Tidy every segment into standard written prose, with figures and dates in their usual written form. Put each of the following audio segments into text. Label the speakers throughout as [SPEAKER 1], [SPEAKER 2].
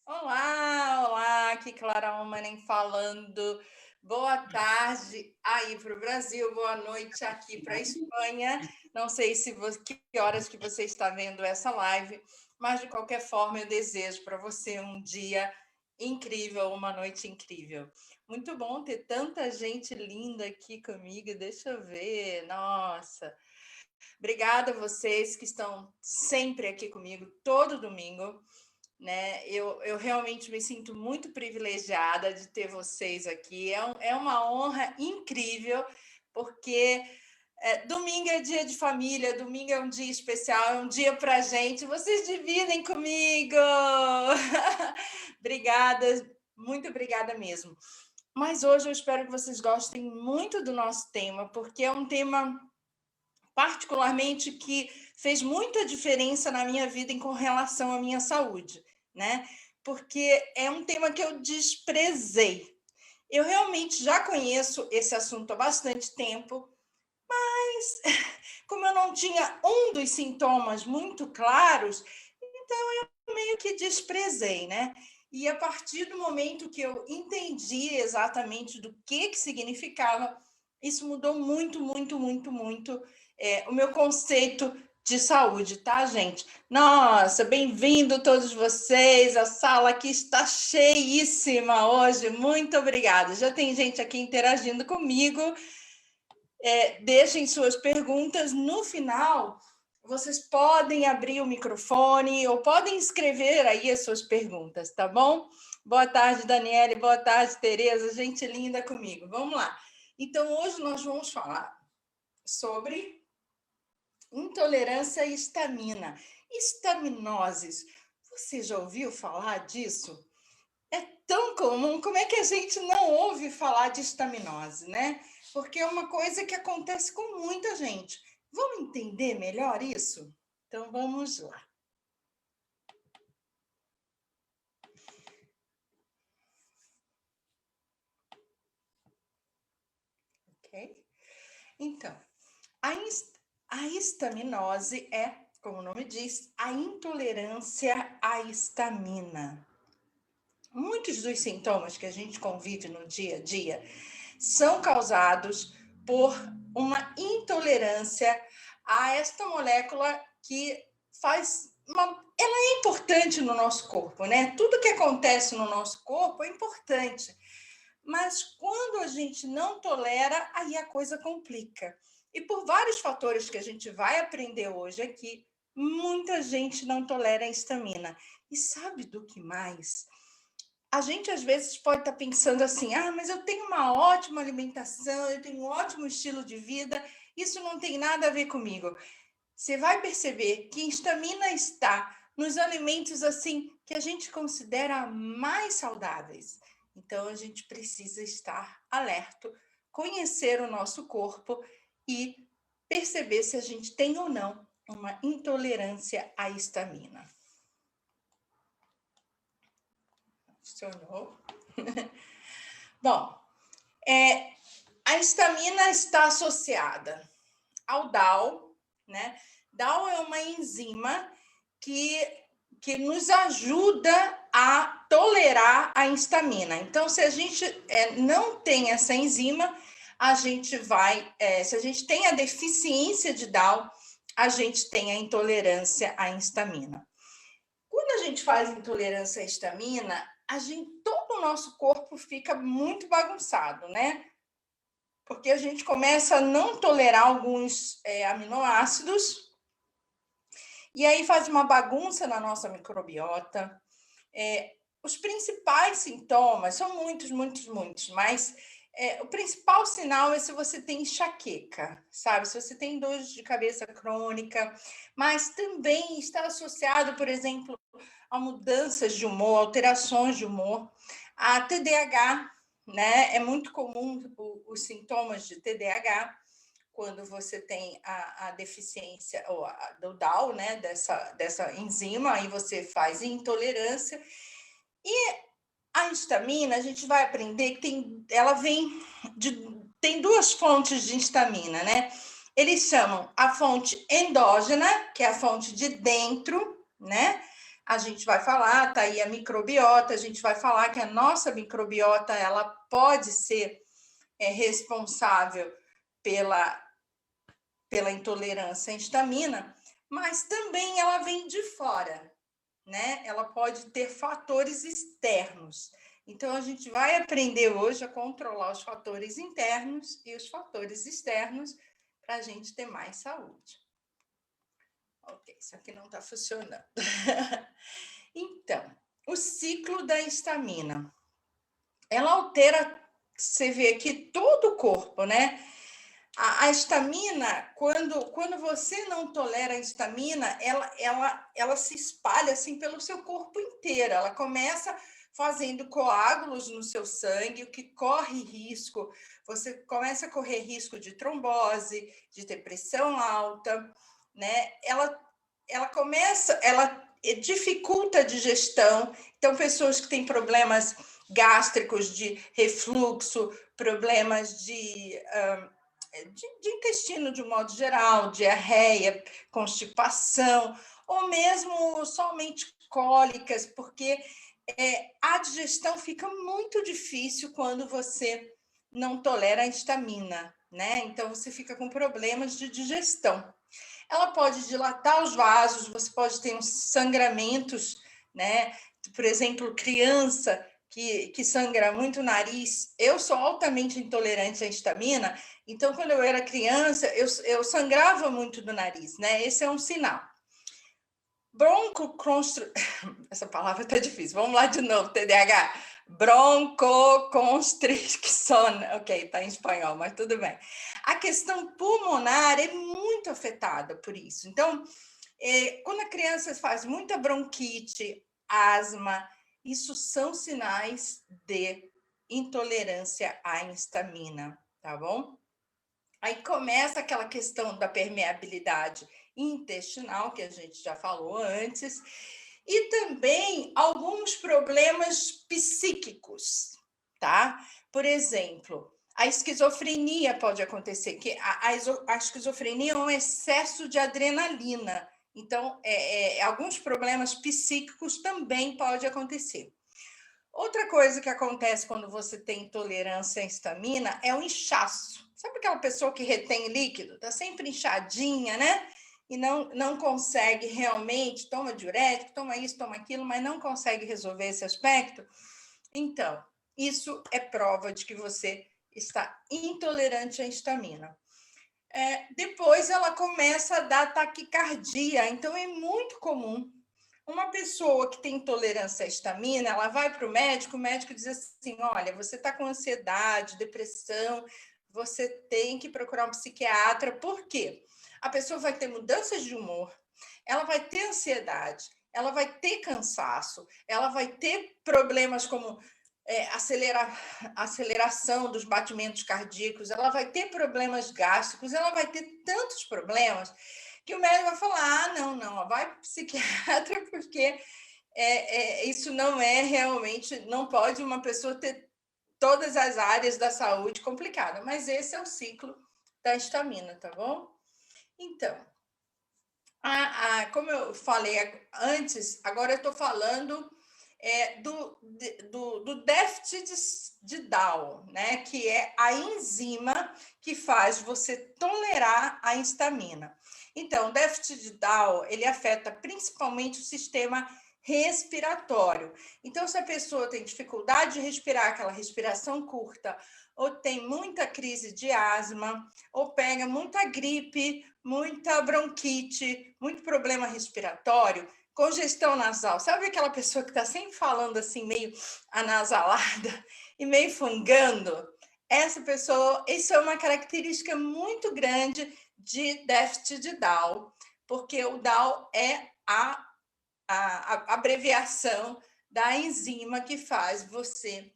[SPEAKER 1] Olá, olá, aqui Clara Omanen falando. Boa tarde aí para o Brasil, boa noite aqui para a Espanha. Não sei que horas que você está vendo essa live, mas de qualquer forma eu desejo para você um dia incrível, uma noite incrível. Muito bom ter tanta gente linda aqui comigo. Deixa eu ver. Nossa, obrigada a vocês que estão sempre aqui comigo todo domingo, né? Eu realmente me sinto muito privilegiada de ter vocês aqui. É uma honra incrível, porque domingo é dia de família, domingo é um dia especial, é um dia para gente. Vocês dividem comigo. Obrigada, muito obrigada mesmo. Mas hoje eu espero que vocês gostem muito do nosso tema, porque é um tema particularmente que fez muita diferença na minha vida com relação à minha saúde, né? Porque é um tema que eu desprezei. Eu realmente já conheço esse assunto há bastante tempo, mas como eu não tinha um dos sintomas muito claros, então eu meio que desprezei, né? E a partir do momento que eu entendi exatamente do que significava, isso mudou muito, muito, muito, muito o meu conceito de saúde, tá, gente? Nossa, bem-vindo todos vocês. A sala aqui está cheíssima hoje. Muito obrigada. Já tem gente aqui interagindo comigo. Deixem suas perguntas. No final, vocês podem abrir o microfone ou podem escrever aí as suas perguntas, tá bom? Boa tarde, Daniele. Boa tarde, Tereza. Gente linda comigo. Vamos lá. Então, hoje nós vamos falar sobre intolerância à histamina. Estaminoses. Você já ouviu falar disso? É tão comum, como é que a gente não ouve falar de estaminose, né? Porque é uma coisa que acontece com muita gente. Vamos entender melhor isso? Então vamos lá. Ok? Então, a estaminose é, como o nome diz, a intolerância à histamina. Muitos dos sintomas que a gente convive no dia a dia são causados por uma intolerância a esta molécula que ela é importante no nosso corpo, né? Tudo que acontece no nosso corpo é importante, mas quando a gente não tolera, aí a coisa complica. E por vários fatores que a gente vai aprender hoje aqui, muita gente não tolera a histamina. E sabe do que mais? A gente às vezes pode estar pensando assim: ah, mas eu tenho uma ótima alimentação, eu tenho um ótimo estilo de vida, isso não tem nada a ver comigo. Você vai perceber que histamina está nos alimentos assim que a gente considera mais saudáveis. Então a gente precisa estar alerta, conhecer o nosso corpo e perceber se a gente tem ou não uma intolerância à histamina. Funcionou? Bom, a histamina está associada ao DAO, né? DAO é uma enzima que nos ajuda a tolerar a histamina. Então, se a gente não tem essa enzima, a gente vai, se a gente tem a deficiência de DAO, a gente tem a intolerância à histamina. Quando a gente faz intolerância à histamina, todo o nosso corpo fica muito bagunçado, né? Porque a gente começa a não tolerar alguns aminoácidos, e aí faz uma bagunça na nossa microbiota. Os principais sintomas são muitos, muitos, muitos, mas o principal sinal é se você tem enxaqueca, sabe? Se você tem dor de cabeça crônica, mas também está associado, por exemplo, a mudanças de humor, alterações de humor, a TDAH, né? É muito comum os sintomas de TDAH quando você tem a deficiência ou do DAO, né? Dessa enzima, aí você faz intolerância. E a histamina, a gente vai aprender que tem duas fontes de histamina, né? Eles chamam a fonte endógena, que é a fonte de dentro, né? a gente vai falar, tá aí a microbiota, a gente vai falar que a nossa microbiota, ela pode ser responsável pela intolerância à histamina, mas também ela vem de fora, né? Ela pode ter fatores externos. Então, a gente vai aprender hoje a controlar os fatores internos e os fatores externos para a gente ter mais saúde. Ok, isso aqui não está funcionando. Então, o ciclo da histamina. Ela altera, você vê aqui, todo o corpo, né? A histamina, quando você não tolera a histamina, ela se espalha assim pelo seu corpo inteiro. Ela começa fazendo coágulos no seu sangue, o que corre risco. Você começa a correr risco de trombose, de ter pressão alta, né? Ela dificulta a digestão. Então, pessoas que têm problemas gástricos, de refluxo, problemas de intestino de um modo geral, diarreia, constipação, ou mesmo somente cólicas, porque a digestão fica muito difícil quando você não tolera a histamina, né? Então você fica com problemas de digestão. Ela pode dilatar os vasos, você pode ter uns sangramentos, né? Por exemplo, criança que sangra muito o nariz. Eu sou altamente intolerante à histamina, então, quando eu era criança, eu sangrava muito do nariz, né? Esse é um sinal. Broncoconstricção. Essa palavra tá difícil. Vamos lá de novo, TDAH. Broncoconstricção. Ok, tá em espanhol, mas tudo bem. A questão pulmonar é muito afetada por isso. Então, quando a criança faz muita bronquite, asma, isso são sinais de intolerância à histamina, tá bom? Aí começa aquela questão da permeabilidade intestinal, que a gente já falou antes, e também alguns problemas psíquicos, tá? Por exemplo, a esquizofrenia pode acontecer, que a esquizofrenia é um excesso de adrenalina. Então, alguns problemas psíquicos também pode acontecer. Outra coisa que acontece quando você tem intolerância à histamina é o inchaço. Sabe aquela pessoa que retém líquido? Está sempre inchadinha, né? E não consegue realmente, toma diurético, toma isso, toma aquilo, mas não consegue resolver esse aspecto. Então, isso é prova de que você está intolerante à histamina. Depois ela começa a dar taquicardia, então é muito comum. Uma pessoa que tem intolerância à histamina, ela vai para o médico diz assim, olha, você está com ansiedade, depressão, você tem que procurar um psiquiatra. Por quê? A pessoa vai ter mudanças de humor, ela vai ter ansiedade, ela vai ter cansaço, ela vai ter problemas como aceleração dos batimentos cardíacos, ela vai ter problemas gástricos, ela vai ter tantos problemas que o médico vai falar, não, vai para o psiquiatra, porque isso não é realmente, não pode uma pessoa ter todas as áreas da saúde complicadas, mas esse é o ciclo da histamina, tá bom? Então, como eu falei antes, agora eu estou falando do déficit de Down, né? Que é a enzima que faz você tolerar a histamina. Então, o déficit de Down, ele afeta principalmente o sistema respiratório. Então, se a pessoa tem dificuldade de respirar, aquela respiração curta, ou tem muita crise de asma, ou pega muita gripe, muita bronquite, muito problema respiratório, congestão nasal. Sabe aquela pessoa que está sempre falando assim, meio anasalada e meio fungando? Essa pessoa, isso é uma característica muito grande de déficit de Down, porque o Down é a abreviação da enzima que faz você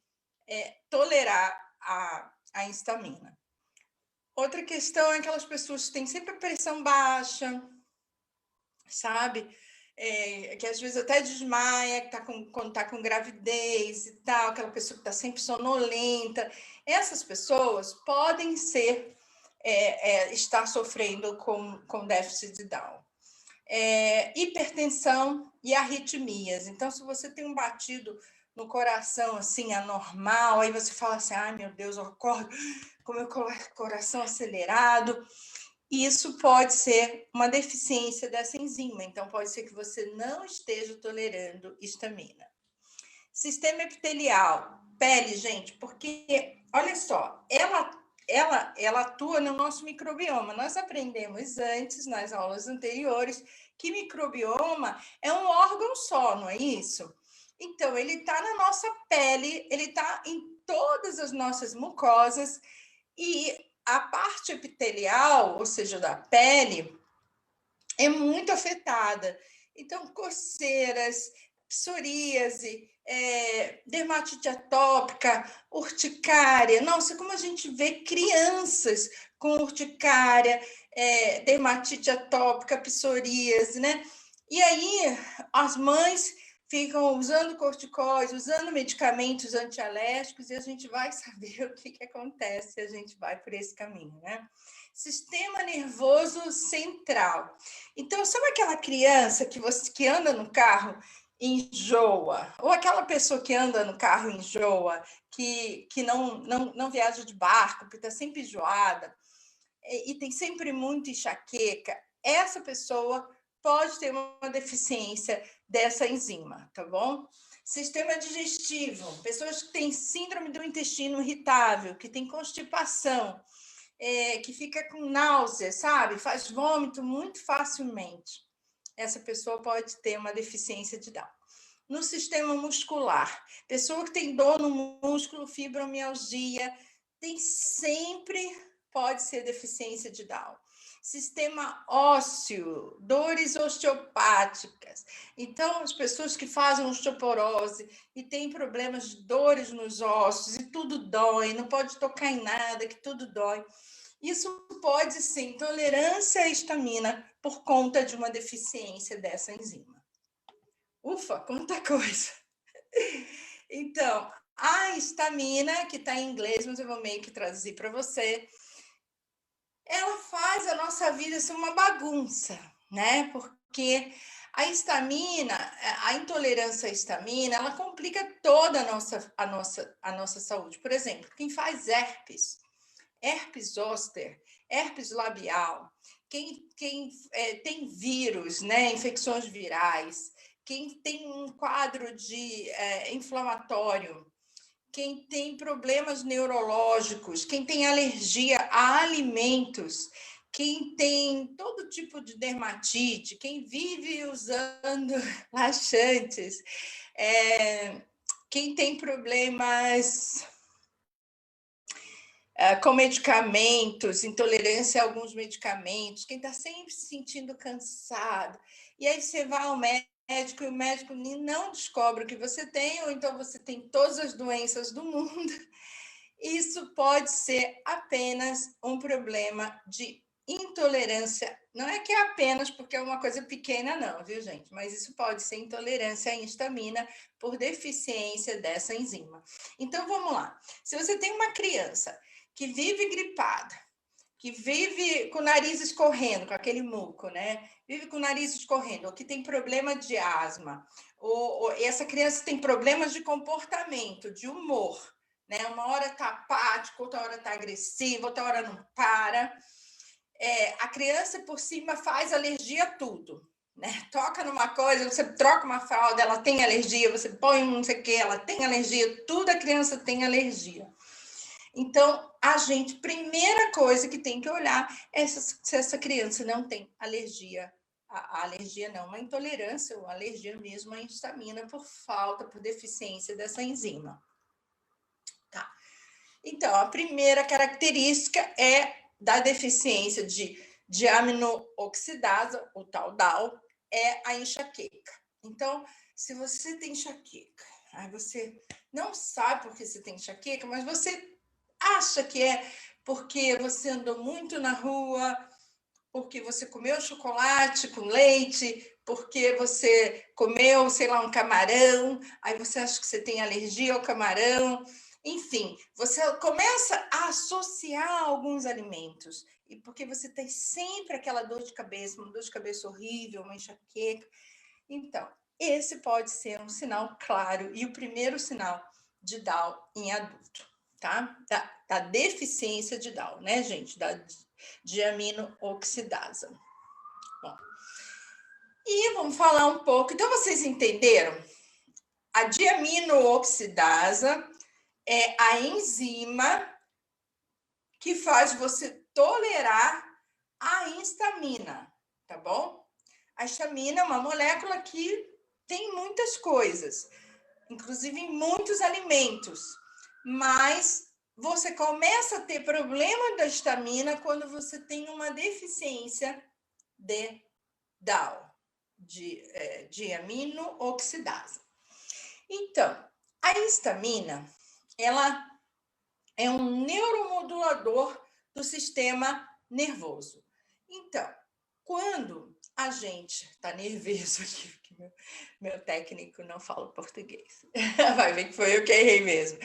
[SPEAKER 1] tolerar a histamina. Outra questão é aquelas pessoas que têm sempre a pressão baixa, sabe? Que às vezes até desmaia, quando está com gravidez e tal, aquela pessoa que está sempre sonolenta. Essas pessoas podem estar sofrendo com déficit de Down. hipertensão e arritmias. Então, se você tem um batido no coração assim anormal, aí você fala assim: ai meu Deus, eu acordo com meu coração acelerado. Isso pode ser uma deficiência dessa enzima, então pode ser que você não esteja tolerando histamina. Sistema epitelial, pele, gente, porque olha só, ela atua no nosso microbioma. Nós aprendemos antes, nas aulas anteriores, que microbioma é um órgão só, não é isso? Então, ele está na nossa pele, ele está em todas as nossas mucosas, e a parte epitelial, ou seja, da pele, é muito afetada. Então, coceiras, psoríase, dermatite atópica, urticária. Nossa, como a gente vê crianças com urticária, dermatite atópica, psoríase, né? E aí, as mães ficam usando corticoides, usando medicamentos antialérgicos, e a gente vai saber o que acontece se a gente vai por esse caminho, né? Sistema nervoso central. Então, sabe aquela criança que anda no carro e enjoa? Ou aquela pessoa que anda no carro e enjoa, que não viaja de barco, que está sempre enjoada, e tem sempre muita enxaqueca? Essa pessoa pode ter uma deficiência dessa enzima, tá bom? Sistema digestivo, pessoas que têm síndrome do intestino irritável, que têm constipação, que fica com náusea, sabe? Faz vômito muito facilmente. Essa pessoa pode ter uma deficiência de Down. No sistema muscular, pessoa que tem dor no músculo, fibromialgia, sempre pode ser deficiência de Down. Sistema ósseo, dores osteopáticas. Então, as pessoas que fazem osteoporose e têm problemas de dores nos ossos e tudo dói, não pode tocar em nada, que tudo dói. Isso pode ser intolerância à histamina por conta de uma deficiência dessa enzima. Ufa, quanta coisa! Então, a histamina, que está em inglês, mas eu vou meio que traduzir para você, ela faz a nossa vida ser uma bagunça, né? Porque a histamina, a intolerância à histamina, ela complica toda a nossa saúde. Por exemplo, quem faz herpes zoster, herpes labial, quem tem vírus, né, infecções virais, quem tem um quadro de inflamatório, quem tem problemas neurológicos, quem tem alergia a alimentos, quem tem todo tipo de dermatite, quem vive usando laxantes, quem tem problemas com medicamentos, intolerância a alguns medicamentos, quem está sempre se sentindo cansado, e aí você vai ao médico e o médico não descobre o que você tem, ou então você tem todas as doenças do mundo. Isso pode ser apenas um problema de intolerância. Não é que é apenas porque é uma coisa pequena, não, viu, gente? Mas isso pode ser intolerância à histamina por deficiência dessa enzima. Então, vamos lá. Se você tem uma criança que vive gripada, que vive com o nariz escorrendo, com aquele muco, né? Vive com o nariz escorrendo, ou que tem problema de asma, ou essa criança tem problemas de comportamento, de humor, né? Uma hora está apático, outra hora está agressiva, outra hora não para. A criança, por cima, faz alergia a tudo. Né? Toca numa coisa, você troca uma fralda, ela tem alergia, você põe não sei o que, ela tem alergia, tudo a criança tem alergia. Então, primeira coisa que tem que olhar é se essa criança não tem alergia. A alergia não, uma intolerância ou alergia mesmo à histamina por falta, por deficiência dessa enzima. Tá. Então, a primeira característica da deficiência de aminooxidase, o tal DAO, é a enxaqueca. Então, se você tem enxaqueca, aí você não sabe por que você tem enxaqueca, mas você acha que é porque você andou muito na rua, porque você comeu chocolate com leite, porque você comeu, sei lá, um camarão, aí você acha que você tem alergia ao camarão. Enfim, você começa a associar alguns alimentos e porque você tem sempre aquela dor de cabeça, uma dor de cabeça horrível, uma enxaqueca. Então, esse pode ser um sinal claro e o primeiro sinal de Down em adulto, tá? Da deficiência de Down, né, gente? Da diaminooxidasa. Bom, e vamos falar um pouco. Então, vocês entenderam? A diaminooxidasa é a enzima que faz você tolerar a histamina, tá bom? A histamina é uma molécula que tem muitas coisas, inclusive em muitos alimentos, mas você começa a ter problema da histamina quando você tem uma deficiência de DAO, de diaminooxidasa. Então, a histamina, ela é um neuromodulador do sistema nervoso. Então, quando a gente está nervoso aqui, porque meu técnico não fala português, vai ver que foi eu que errei mesmo.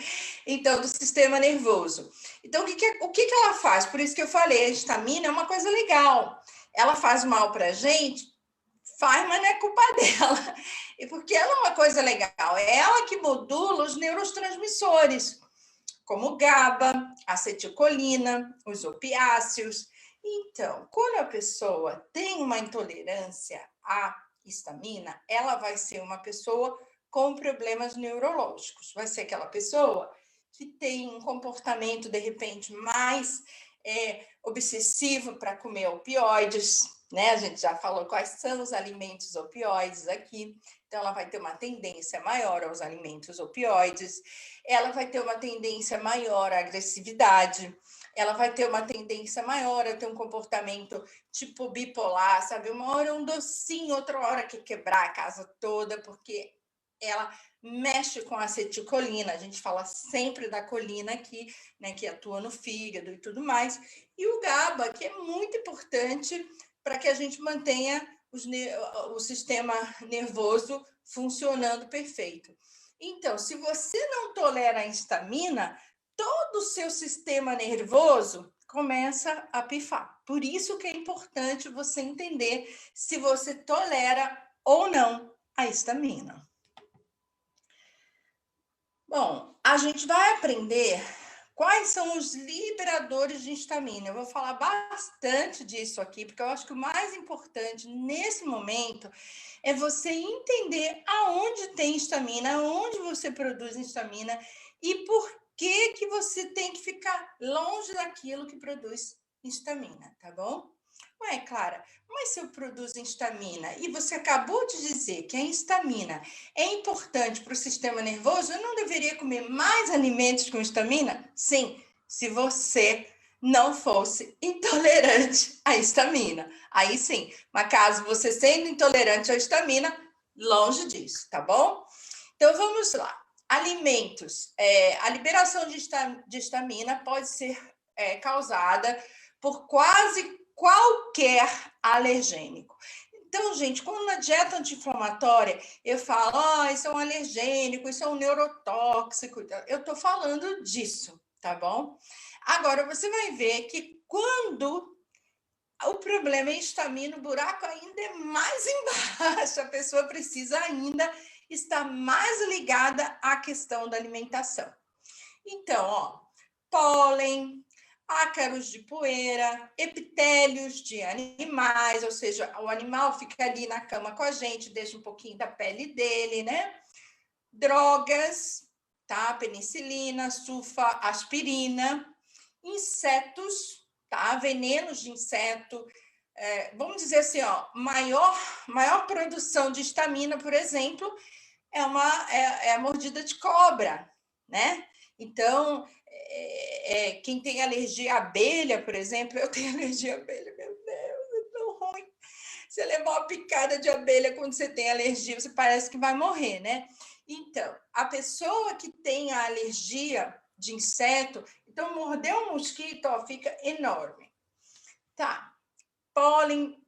[SPEAKER 1] Então, do sistema nervoso. Então, o que ela faz? Por isso que eu falei, a histamina é uma coisa legal. Ela faz mal para a gente, faz, mas não é culpa dela. E porque ela é uma coisa legal, é ela que modula os neurotransmissores, como GABA, acetilcolina, os opiáceos. Então, quando a pessoa tem uma intolerância à histamina, ela vai ser uma pessoa com problemas neurológicos. Vai ser aquela pessoa que tem um comportamento, de repente, mais obsessivo para comer opioides, né? A gente já falou quais são os alimentos opioides aqui. Então, ela vai ter uma tendência maior aos alimentos opioides, ela vai ter uma tendência maior à agressividade, ela vai ter uma tendência maior a ter um comportamento tipo bipolar, sabe? Uma hora um docinho, outra hora quer quebrar a casa toda, porque ela mexe com a acetilcolina. A gente fala sempre da colina aqui, né, que atua no fígado e tudo mais. E o GABA, que é muito importante para que a gente mantenha o sistema nervoso funcionando perfeito. Então, se você não tolera a histamina, todo o seu sistema nervoso começa a pifar. Por isso que é importante você entender se você tolera ou não a histamina. Bom, a gente vai aprender quais são os liberadores de histamina. Eu vou falar bastante disso aqui, porque eu acho que o mais importante nesse momento é você entender aonde tem histamina, aonde você produz histamina e por que você tem que ficar longe daquilo que produz histamina, tá bom? Ué, Clara, mas se eu produzo histamina e você acabou de dizer que a histamina é importante para o sistema nervoso, eu não deveria comer mais alimentos com histamina? Sim, se você não fosse intolerante à histamina. Aí sim, mas caso você sendo intolerante à histamina, longe disso, tá bom? Então vamos lá. Alimentos. A liberação de histamina pode ser causada por quase qualquer alergênico. Então, gente, quando na dieta anti-inflamatória eu falo, isso é um alergênico, isso é um neurotóxico, eu estou falando disso, tá bom? Agora, você vai ver que quando o problema é histamina, o buraco ainda é mais embaixo, a pessoa precisa ainda estar mais ligada à questão da alimentação. Então, ó, pólen, ácaros de poeira, epitélios de animais, ou seja, o animal fica ali na cama com a gente, deixa um pouquinho da pele dele, né? Drogas, tá? Penicilina, sulfa, aspirina, insetos, tá? Venenos de inseto. Vamos dizer assim, ó, maior produção de histamina, por exemplo, é a mordida de cobra, né? Então, quem tem alergia à abelha, por exemplo, eu tenho alergia à abelha, meu Deus, é tão ruim. Você levar uma picada de abelha quando você tem alergia, você parece que vai morrer, né? Então, a pessoa que tem a alergia de inseto, então morder um mosquito, ó, fica enorme. Tá, pólen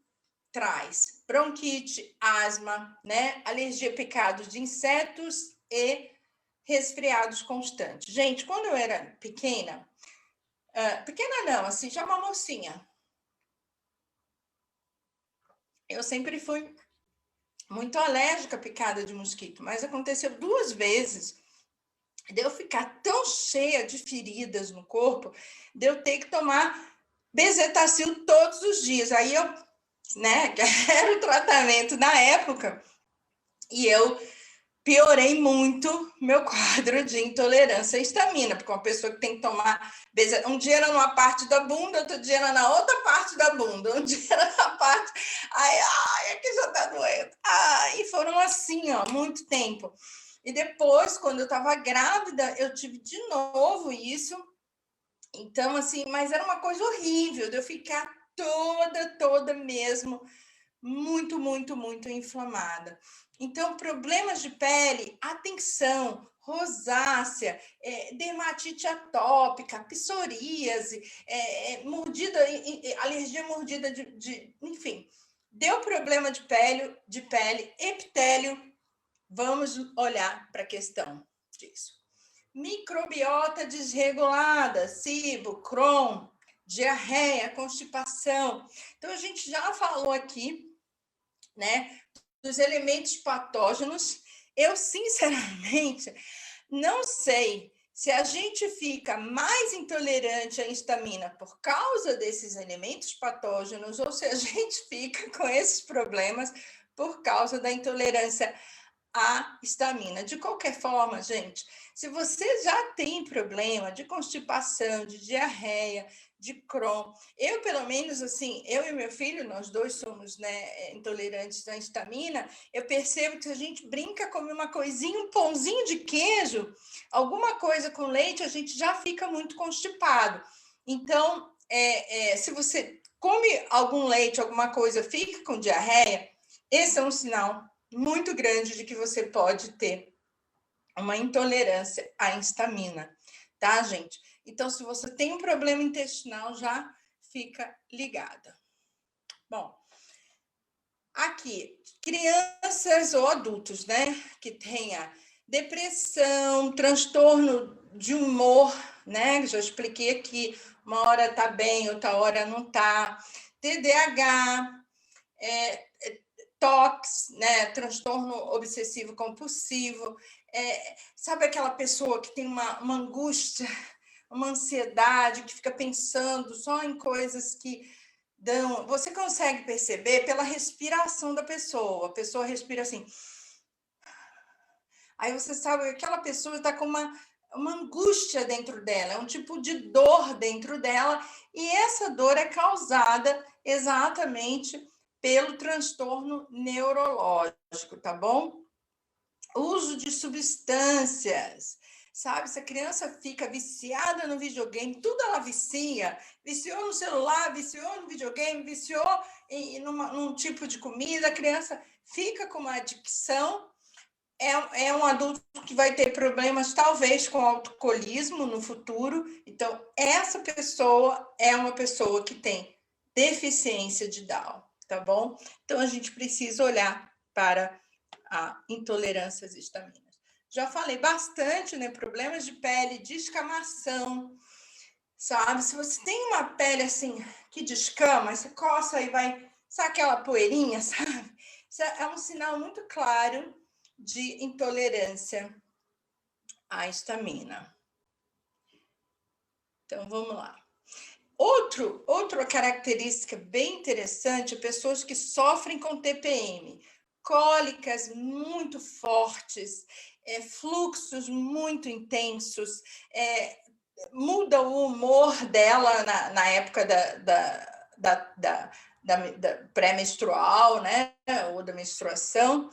[SPEAKER 1] traz bronquite, asma, né? Alergia a picados de insetos e resfriados constantes. Gente, quando eu era pequena não, assim, já uma mocinha, eu sempre fui muito alérgica à picada de mosquito, mas aconteceu 2 vezes de eu ficar tão cheia de feridas no corpo, de eu ter que tomar bezetacil todos os dias. Aí eu, né, que era o tratamento na época, e eu piorei muito meu quadro de intolerância à histamina, porque uma pessoa que tem que tomar um dia era numa parte da bunda, outro dia era na outra parte da bunda, um dia era na parte, ai, aqui já tá doendo. E foram assim, ó, muito tempo. E depois, quando eu estava grávida, eu tive de novo isso. Então, assim, mas era uma coisa horrível de eu ficar toda mesmo muito, muito, muito inflamada. Então, problemas de pele, atenção, rosácea, dermatite atópica, psoríase, mordida, alergia mordida enfim, deu problema de pele, epitélio, vamos olhar para a questão disso. Microbiota desregulada, SIBO, Crohn, diarreia, constipação. Então, a gente já falou aqui, né, dos elementos patógenos. Eu, sinceramente, não sei se a gente fica mais intolerante à histamina por causa desses elementos patógenos ou se a gente fica com esses problemas por causa da intolerância à histamina. De qualquer forma, gente, se você já tem problema de constipação, de diarreia, de Crohn, eu, pelo menos, assim, eu e meu filho, nós dois somos, né, intolerantes à histamina, eu percebo que a gente brinca, come uma coisinha, um pãozinho de queijo, alguma coisa com leite, a gente já fica muito constipado. Então, se você come algum leite, alguma coisa, fica com diarreia, esse é um sinal muito grande de que você pode ter uma intolerância à histamina, tá, gente? Então, se você tem um problema intestinal, já fica ligada. Bom, aqui, crianças ou adultos, né, que tenha depressão, transtorno de humor, né, já expliquei aqui, uma hora tá bem, outra hora não tá, TDAH, TOCs, né, transtorno obsessivo compulsivo, sabe aquela pessoa que tem uma angústia, uma ansiedade, que fica pensando só em coisas que dão... Você consegue perceber pela respiração da pessoa, a pessoa respira assim, aí você sabe que aquela pessoa está com uma angústia dentro dela, é um tipo de dor dentro dela, e essa dor é causada exatamente pelo transtorno neurológico, tá bom? Uso de substâncias, sabe? Se a criança fica viciada no videogame, tudo ela vicia, viciou no celular, viciou no videogame, viciou num tipo de comida, a criança fica com uma adicção, é um adulto que vai ter problemas, talvez, com alcoolismo no futuro. Então, essa pessoa é uma pessoa que tem deficiência de Down, tá bom? Então, a gente precisa olhar para a intolerância às histaminas. Já falei bastante, né? Problemas de pele, descamação, sabe? Se você tem uma pele assim que descama, você coça e vai, sabe aquela poeirinha, sabe? Isso é um sinal muito claro de intolerância à histamina. Então, vamos lá. Outra característica bem interessante, pessoas que sofrem com TPM, cólicas muito fortes, fluxos muito intensos, muda o humor dela na época da pré-menstrual, né, ou da menstruação,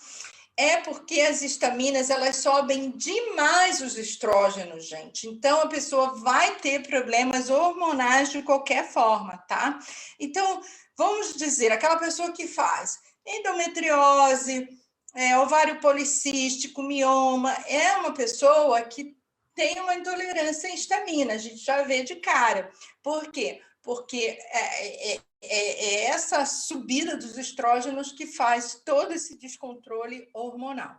[SPEAKER 1] é porque as histaminas, elas sobem demais os estrógenos, gente. Então, a pessoa vai ter problemas hormonais de qualquer forma, tá? Então, vamos dizer, aquela pessoa que faz endometriose, ovário policístico, mioma, é uma pessoa que tem uma intolerância à histamina, a gente já vê de cara. Por quê? Porque é essa subida dos estrógenos que faz todo esse descontrole hormonal.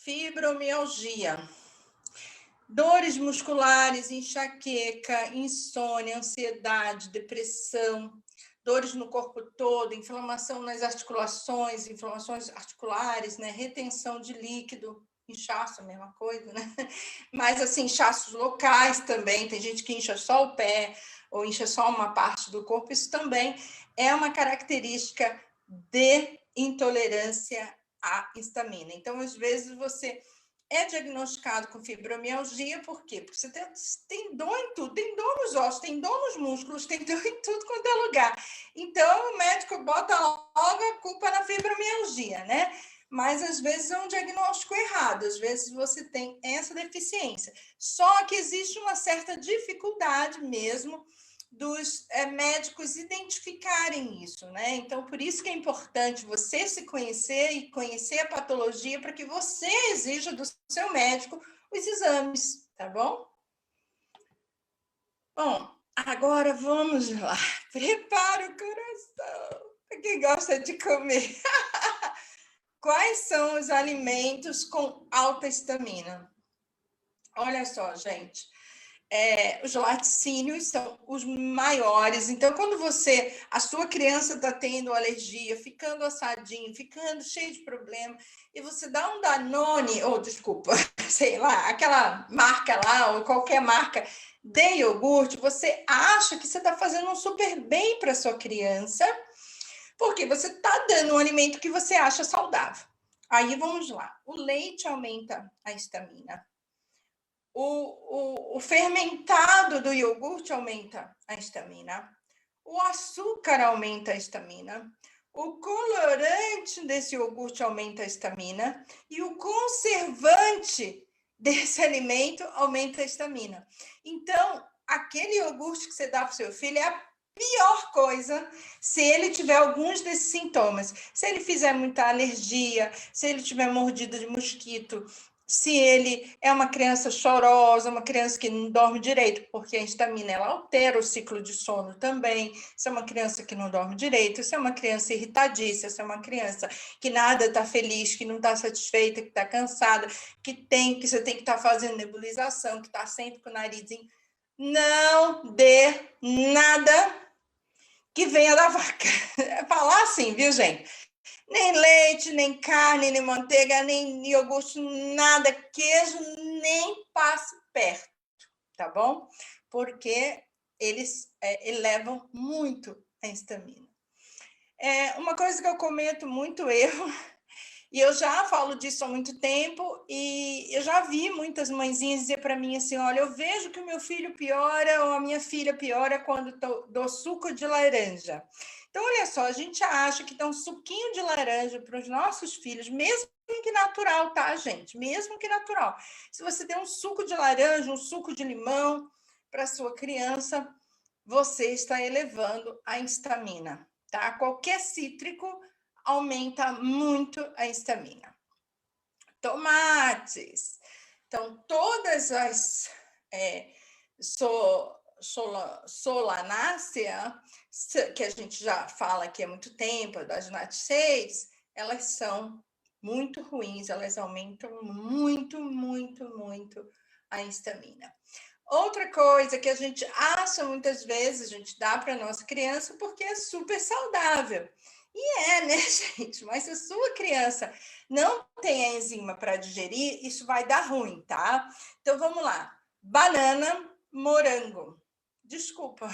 [SPEAKER 1] Fibromialgia, dores musculares, enxaqueca, insônia, ansiedade, depressão, dores no corpo todo, inflamação nas articulações, inflamações articulares, né? Retenção de líquido, inchaço, a mesma coisa, né? Mas, assim, inchaços locais também, tem gente que incha só o pé ou incha só uma parte do corpo, isso também é uma característica de intolerância à histamina. Então, às vezes, você é diagnosticado com fibromialgia, por quê? Porque você tem dor em tudo, tem dor nos ossos, tem dor nos músculos, tem dor em tudo quanto é lugar. Então, o médico bota logo a culpa na fibromialgia, né? Mas, às vezes, é um diagnóstico errado, às vezes você tem essa deficiência. Só que existe uma certa dificuldade mesmo dos médicos identificarem isso, né? Então, por isso que é importante você se conhecer e conhecer a patologia para que você exija do seu médico os exames, tá bom? Bom, agora vamos lá. Prepara o coração para quem gosta de comer. Quais são os alimentos com alta histamina? Olha só, gente. Os laticínios são os maiores. Então, quando a sua criança está tendo alergia, ficando assadinho, ficando cheio de problema, e você dá um Danone, ou desculpa, sei lá, aquela marca lá, ou qualquer marca de iogurte, você acha que você está fazendo um super bem para sua criança, porque você está dando um alimento que você acha saudável. Aí vamos lá. O leite aumenta a histamina. O fermentado do iogurte aumenta a histamina. O açúcar aumenta a histamina. O colorante desse iogurte aumenta a histamina. E o conservante desse alimento aumenta a histamina. Então, aquele iogurte que você dá para o seu filho é a pior coisa se ele tiver alguns desses sintomas. Se ele fizer muita alergia, se ele tiver mordida de mosquito, se ele é uma criança chorosa, uma criança que não dorme direito, porque a histamina ela altera o ciclo de sono também. Se é uma criança que não dorme direito, se é uma criança irritadiça, se é uma criança que nada está feliz, que não está satisfeita, que está cansada, que você tem que estar fazendo nebulização, que está sempre com o narizinho. Não dê nada que venha da vaca. É falar assim, viu, gente? Nem leite, nem carne, nem manteiga, nem iogurte, nada, queijo, nem passe perto, tá bom? Porque eles elevam muito a histamina. Uma coisa que eu cometo muito erro, e eu já falo disso há muito tempo, e eu já vi muitas mãezinhas dizer para mim assim, olha, eu vejo que o meu filho piora ou a minha filha piora quando dou suco de laranja. Então, olha só, a gente acha que dar um suquinho de laranja para os nossos filhos, mesmo que natural, tá, gente? Mesmo que natural. Se você der um suco de laranja, um suco de limão para sua criança, você está elevando a histamina, tá? Qualquer cítrico aumenta muito a histamina. Tomates. Então, todas as solanácea, que a gente já fala aqui há muito tempo, das nightshades, elas são muito ruins, elas aumentam muito, muito, muito a histamina. Outra coisa que a gente acha muitas vezes, a gente dá para a nossa criança porque é super saudável. E né, gente? Mas se a sua criança não tem a enzima para digerir, isso vai dar ruim, tá? Então vamos lá. Banana, morango. Desculpa,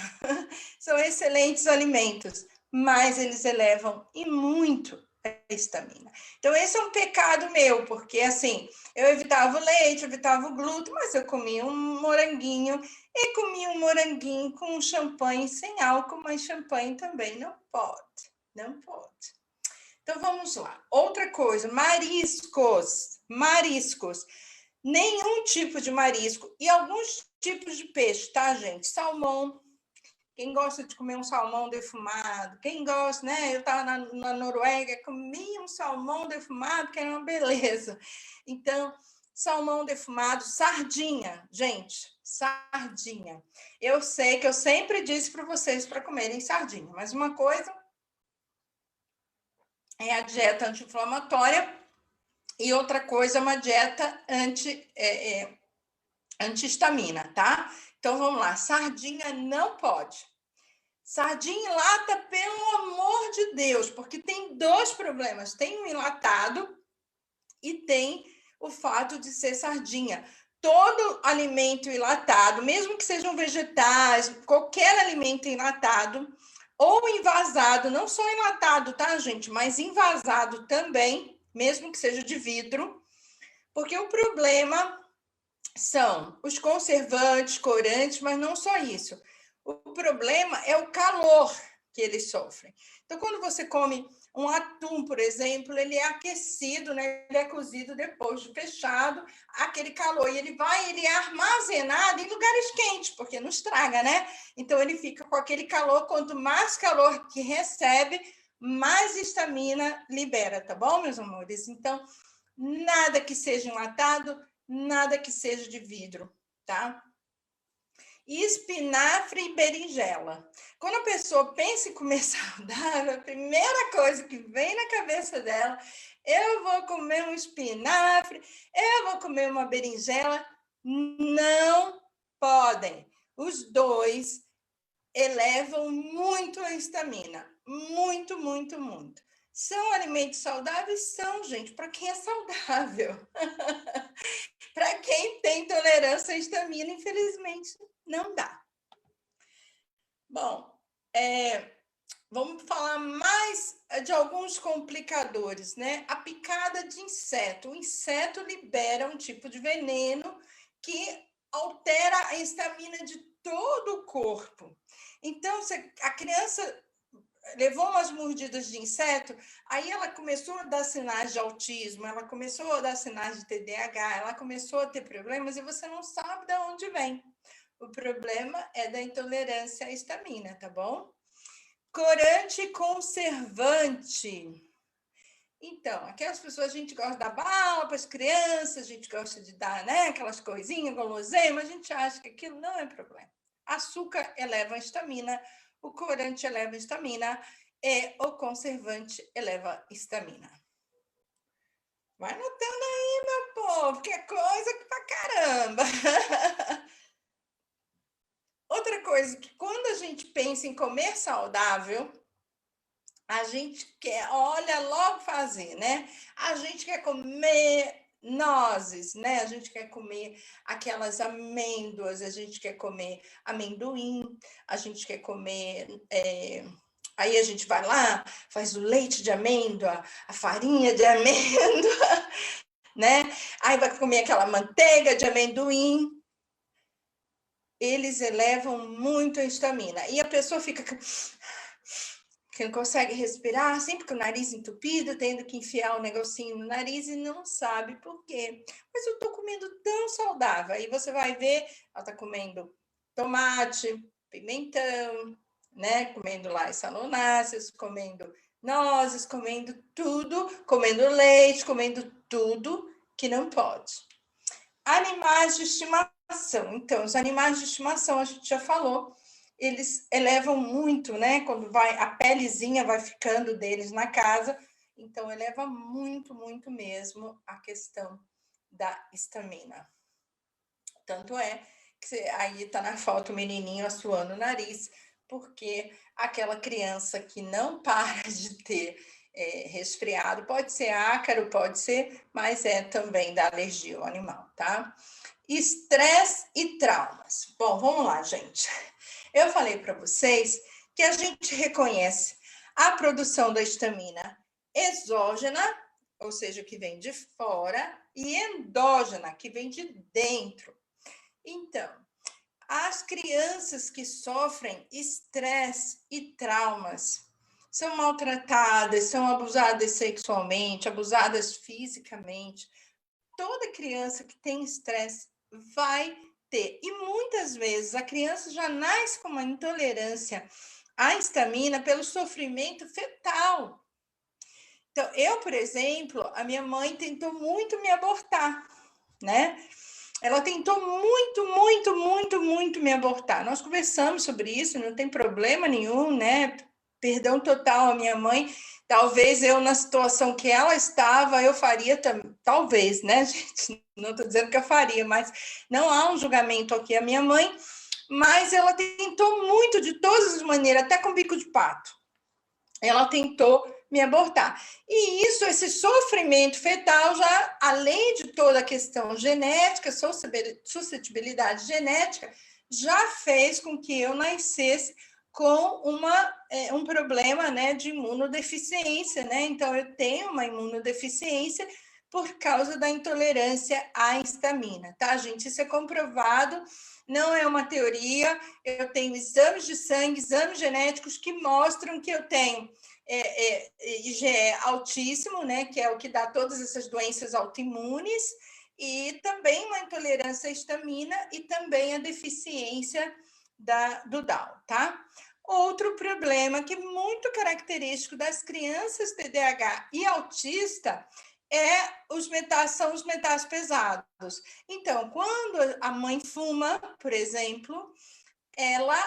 [SPEAKER 1] são excelentes alimentos, mas eles elevam e muito a histamina. Então, esse é um pecado meu, porque assim, eu evitava o leite, eu evitava o glúten, mas eu comia um moranguinho e comia um moranguinho com um champanhe sem álcool, mas champanhe também não pode, não pode. Então, vamos lá. Outra coisa, mariscos. Mariscos. Nenhum tipo de marisco e alguns tipos de peixe, tá, gente? Salmão. Quem gosta de comer um salmão defumado? Quem gosta, né? Eu estava na Noruega, comia um salmão defumado, que era uma beleza. Então, salmão defumado, sardinha, gente, sardinha. Eu sei que eu sempre disse para vocês para comerem sardinha, mas uma coisa é a dieta anti-inflamatória e outra coisa é uma dieta anti-histamina, tá? Então, vamos lá. Sardinha não pode. Sardinha em lata, pelo amor de Deus, porque tem dois problemas. Tem o enlatado e tem o fato de ser sardinha. Todo alimento enlatado, mesmo que sejam vegetais, qualquer alimento enlatado ou envasado, não só enlatado, tá, gente? Mas envasado também, mesmo que seja de vidro, porque o problema são os conservantes, corantes, mas não só isso. O problema é o calor que eles sofrem. Então, quando você come um atum, por exemplo, ele é aquecido, né? Ele é cozido depois de fechado, aquele calor, e ele é armazenado em lugares quentes, porque não estraga, né? Então, ele fica com aquele calor, quanto mais calor que recebe, mais histamina libera, tá bom, meus amores? Então, nada que seja enlatado, nada que seja de vidro, tá? E espinafre e berinjela. Quando a pessoa pensa em comer saudável, a primeira coisa que vem na cabeça dela, eu vou comer um espinafre, eu vou comer uma berinjela. Não podem. Os dois elevam muito a histamina. Muito, muito, muito. São alimentos saudáveis? São, gente, para quem é saudável. Para quem tem tolerância à histamina, infelizmente, não dá. Bom, vamos falar mais de alguns complicadores, né? A picada de inseto. O inseto libera um tipo de veneno que altera a histamina de todo o corpo. Então, a criança levou umas mordidas de inseto, aí ela começou a dar sinais de autismo, ela começou a dar sinais de TDAH, ela começou a ter problemas e você não sabe de onde vem. O problema é da intolerância à histamina, tá bom? Corante e conservante. Então, aquelas pessoas, a gente gosta de dar bala para as crianças, a gente gosta de dar, né, aquelas coisinhas, guloseima, a gente acha que aquilo não é problema. Açúcar eleva a histamina, o corante eleva a histamina e o conservante eleva a histamina. Vai anotando aí, meu povo, que é coisa pra caramba. Outra coisa, que quando a gente pensa em comer saudável, a gente quer, olha, logo fazer, né? A gente quer comer nozes, né? A gente quer comer aquelas amêndoas, a gente quer comer amendoim, a gente quer comer. Aí a gente vai lá, faz o leite de amêndoa, a farinha de amêndoa, né? Aí vai comer aquela manteiga de amendoim. Eles elevam muito a histamina. E a pessoa fica que não consegue respirar, sempre com o nariz entupido, tendo que enfiar o negocinho no nariz e não sabe por quê. Mas eu tô comendo tão saudável. Aí você vai ver, ela tá comendo tomate, pimentão, né? Comendo lá as salonáceas, comendo nozes, comendo tudo, comendo leite, comendo tudo que não pode. Animais de estimação. Então, os animais de estimação, a gente já falou, eles elevam muito, né? Quando vai, a pelezinha vai ficando deles na casa, então eleva muito, muito mesmo a questão da histamina. Tanto é que aí está na foto o menininho assoando o nariz, porque aquela criança que não para de ter resfriado, pode ser ácaro, pode ser, mas é também da alergia ao animal, tá? Estresse e traumas. Bom, vamos lá, gente. Eu falei para vocês que a gente reconhece a produção da histamina exógena, ou seja, que vem de fora, e endógena, que vem de dentro. Então, as crianças que sofrem estresse e traumas são maltratadas, são abusadas sexualmente, abusadas fisicamente. Toda criança que tem estresse vai ter. E muitas vezes a criança já nasce com uma intolerância à histamina pelo sofrimento fetal. Então, eu, por exemplo, a minha mãe tentou muito me abortar, né? Ela tentou muito, muito, muito, muito me abortar. Nós conversamos sobre isso, não tem problema nenhum, né? Perdão total à minha mãe. Talvez eu, na situação que ela estava, eu faria também. Talvez, né, gente? Não estou dizendo que eu faria, mas não há um julgamento aqui. A minha mãe mas ela tentou muito, de todas as maneiras, até com bico de pato. Ela tentou me abortar. E isso, esse sofrimento fetal, já, além de toda a questão genética, suscetibilidade genética, já fez com que eu nascesse com um problema, né, de imunodeficiência, né? Então, eu tenho uma imunodeficiência por causa da intolerância à histamina, tá, gente? Isso é comprovado, não é uma teoria. Eu tenho exames de sangue, exames genéticos que mostram que eu tenho IgE altíssimo, né, que é o que dá todas essas doenças autoimunes, e também uma intolerância à histamina e também a deficiência do Down, tá? Outro problema que é muito característico das crianças TDAH e autista são os metais pesados. Então, quando a mãe fuma, por exemplo, ela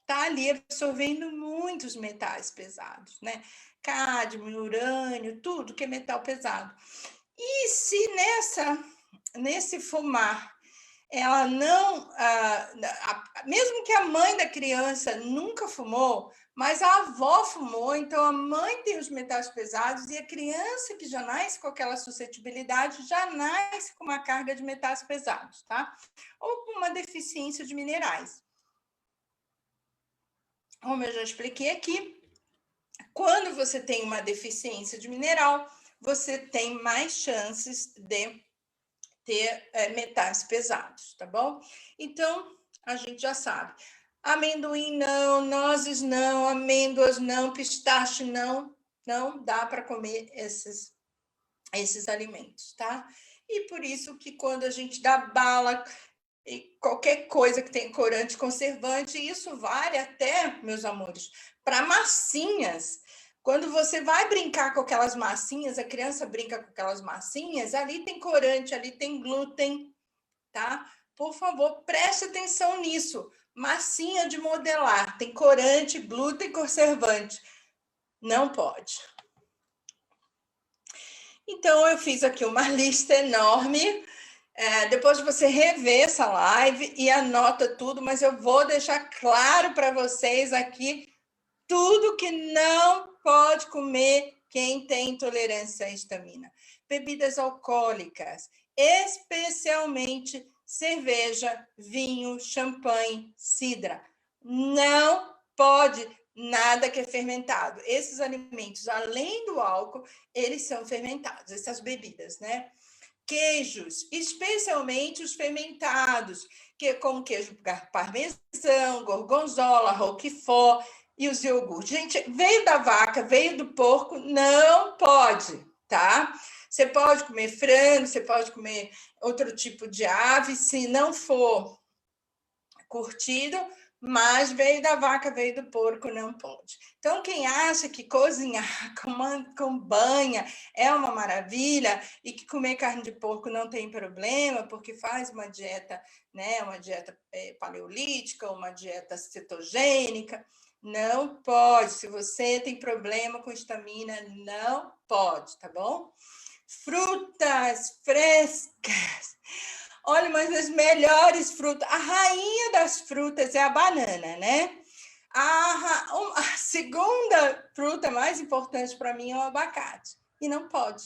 [SPEAKER 1] está ali absorvendo muitos metais pesados, né? Cádmio, urânio, tudo que é metal pesado. E se nesse fumar ela não, mesmo que a mãe da criança nunca fumou, mas a avó fumou, então a mãe tem os metais pesados e a criança que já nasce com aquela suscetibilidade já nasce com uma carga de metais pesados, tá? Ou com uma deficiência de minerais. Como eu já expliquei aqui, quando você tem uma deficiência de mineral, você tem mais chances de ter metais pesados, tá bom? Então, a gente já sabe. Amendoim não, nozes não, amêndoas não, pistache não, não dá para comer esses alimentos, tá? E por isso que quando a gente dá bala e qualquer coisa que tem corante, conservante, isso vale até, meus amores, para massinhas. Quando você vai brincar com aquelas massinhas, a criança brinca com aquelas massinhas, ali tem corante, ali tem glúten, tá? Por favor, preste atenção nisso. Massinha de modelar, tem corante, glúten, conservante. Não pode. Então, eu fiz aqui uma lista enorme. Depois você rever essa live e anota tudo, mas eu vou deixar claro para vocês aqui tudo que não pode comer quem tem intolerância à histamina. Bebidas alcoólicas, especialmente cerveja, vinho, champanhe, cidra. Não pode nada que é fermentado. Esses alimentos, além do álcool, eles são fermentados, essas bebidas, né? Queijos, especialmente os fermentados, como queijo parmesão, gorgonzola, roquefort e os iogurtes. Gente, veio da vaca, veio do porco, não pode, tá? Você pode comer frango, você pode comer outro tipo de ave, se não for curtido, mas veio da vaca, veio do porco, não pode. Então, quem acha que cozinhar com banha é uma maravilha e que comer carne de porco não tem problema, porque faz uma dieta, né, uma dieta paleolítica, uma dieta cetogênica, não pode. Se você tem problema com histamina, não pode, tá bom? Frutas frescas. Olha, mas as melhores frutas, a rainha das frutas é a banana, né? A segunda fruta mais importante para mim é o abacate. E não pode.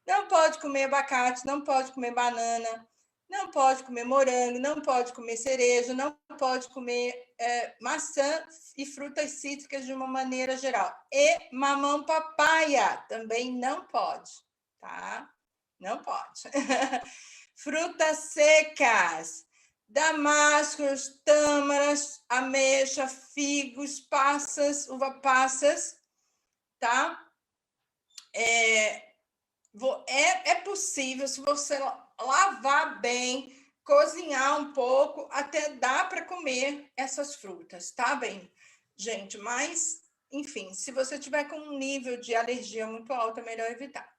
[SPEAKER 1] Não pode comer abacate, não pode comer banana, não pode comer morango, não pode comer cereja, não pode comer maçã e frutas cítricas de uma maneira geral. E mamão papaya também não pode, tá? Não pode. Frutas secas, damascos, tâmaras, ameixa, figos, passas, uva passas, tá? É possível, se você lavar bem, cozinhar um pouco, até dá para comer essas frutas, tá bem, gente? Mas, enfim, se você tiver com um nível de alergia muito alto, é melhor evitar.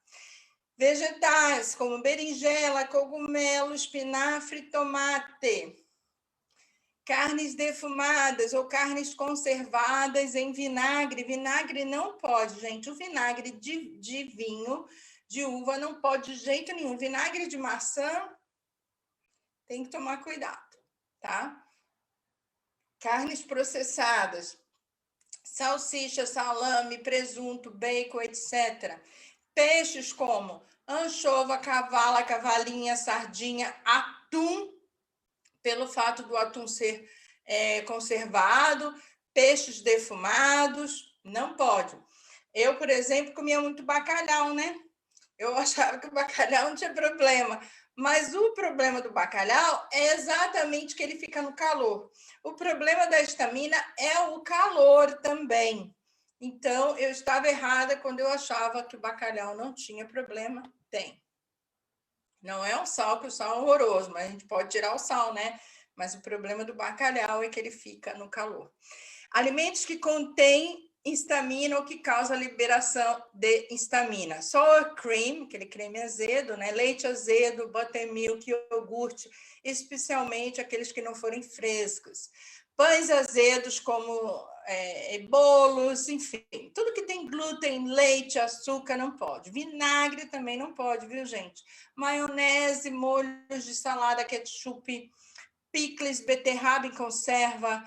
[SPEAKER 1] Vegetais, como berinjela, cogumelo, espinafre, tomate. Carnes defumadas ou carnes conservadas em vinagre. Vinagre não pode, gente. O vinagre de vinho, de uva, não pode de jeito nenhum. Vinagre de maçã, tem que tomar cuidado, tá? Carnes processadas, salsicha, salame, presunto, bacon, etc. Peixes como anchova, cavala, cavalinha, sardinha, atum, pelo fato do atum ser conservado, peixes defumados, não pode. Eu, por exemplo, comia muito bacalhau, né? Eu achava que o bacalhau não tinha problema, mas o problema do bacalhau é exatamente que ele fica no calor. O problema da histamina é o calor também. Então, eu estava errada quando eu achava que o bacalhau não tinha problema. Tem. Não é um sal, que o sal é horroroso, mas a gente pode tirar o sal, né? Mas o problema do bacalhau é que ele fica no calor. Alimentos que contêm histamina ou que causam a liberação de histamina. Sour cream, aquele creme azedo, né? Leite azedo, buttermilk, iogurte, especialmente aqueles que não forem frescos. Pães azedos como bolos, enfim, tudo que tem glúten, leite, açúcar não pode. Vinagre também não pode, viu, gente? Maionese, molhos de salada, ketchup, picles, beterraba em conserva,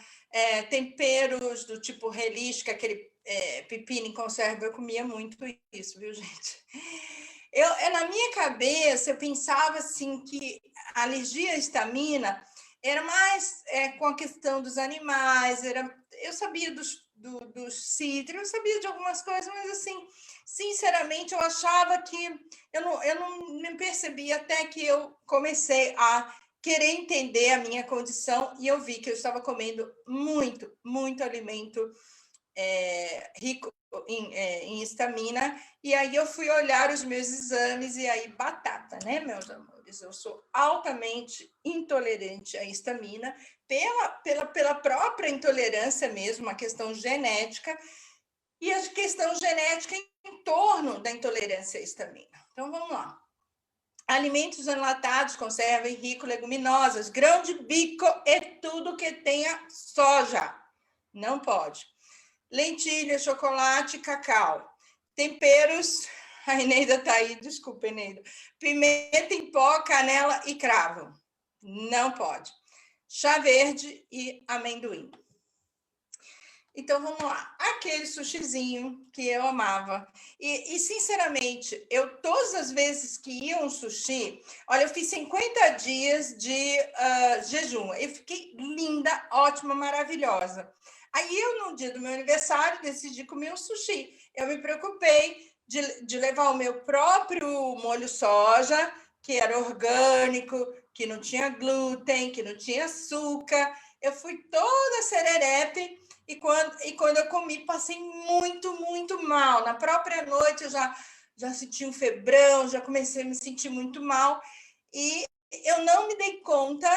[SPEAKER 1] temperos do tipo relish, aquele pepino em conserva, eu comia muito isso, viu, gente? Na minha cabeça, eu pensava assim que a alergia à histamina era mais com a questão dos animais, eu sabia dos cítricos, eu sabia de algumas coisas, mas assim, sinceramente, eu achava que eu não me percebi até que eu comecei a querer entender a minha condição e eu vi que eu estava comendo muito alimento rico em histamina, e aí eu fui olhar os meus exames e aí batata, né, meus amores? Eu sou altamente intolerante à histamina pela própria intolerância mesmo, uma questão genética, e a questão genética em torno da intolerância à histamina. Então, vamos lá. Alimentos enlatados, conserva rico, leguminosas, grão de bico e tudo que tenha soja. Não pode. Lentilha, chocolate, cacau. Temperos, a Eneida está aí, desculpa, Eneida. Pimenta em pó, canela e cravo. Não pode. Chá verde e amendoim. Então, vamos lá. Aquele sushizinho que eu amava. E sinceramente, todas as vezes que ia um sushi, olha, eu fiz 50 dias de jejum. Eu fiquei linda, ótima, maravilhosa. Aí eu, no dia do meu aniversário, decidi comer um sushi. Eu me preocupei de levar o meu próprio molho soja, que era orgânico, que não tinha glúten, que não tinha açúcar. Eu fui toda sererepe. E quando eu comi, passei muito mal. Na própria noite eu já senti um febrão, já comecei a me sentir muito mal. E eu não me dei conta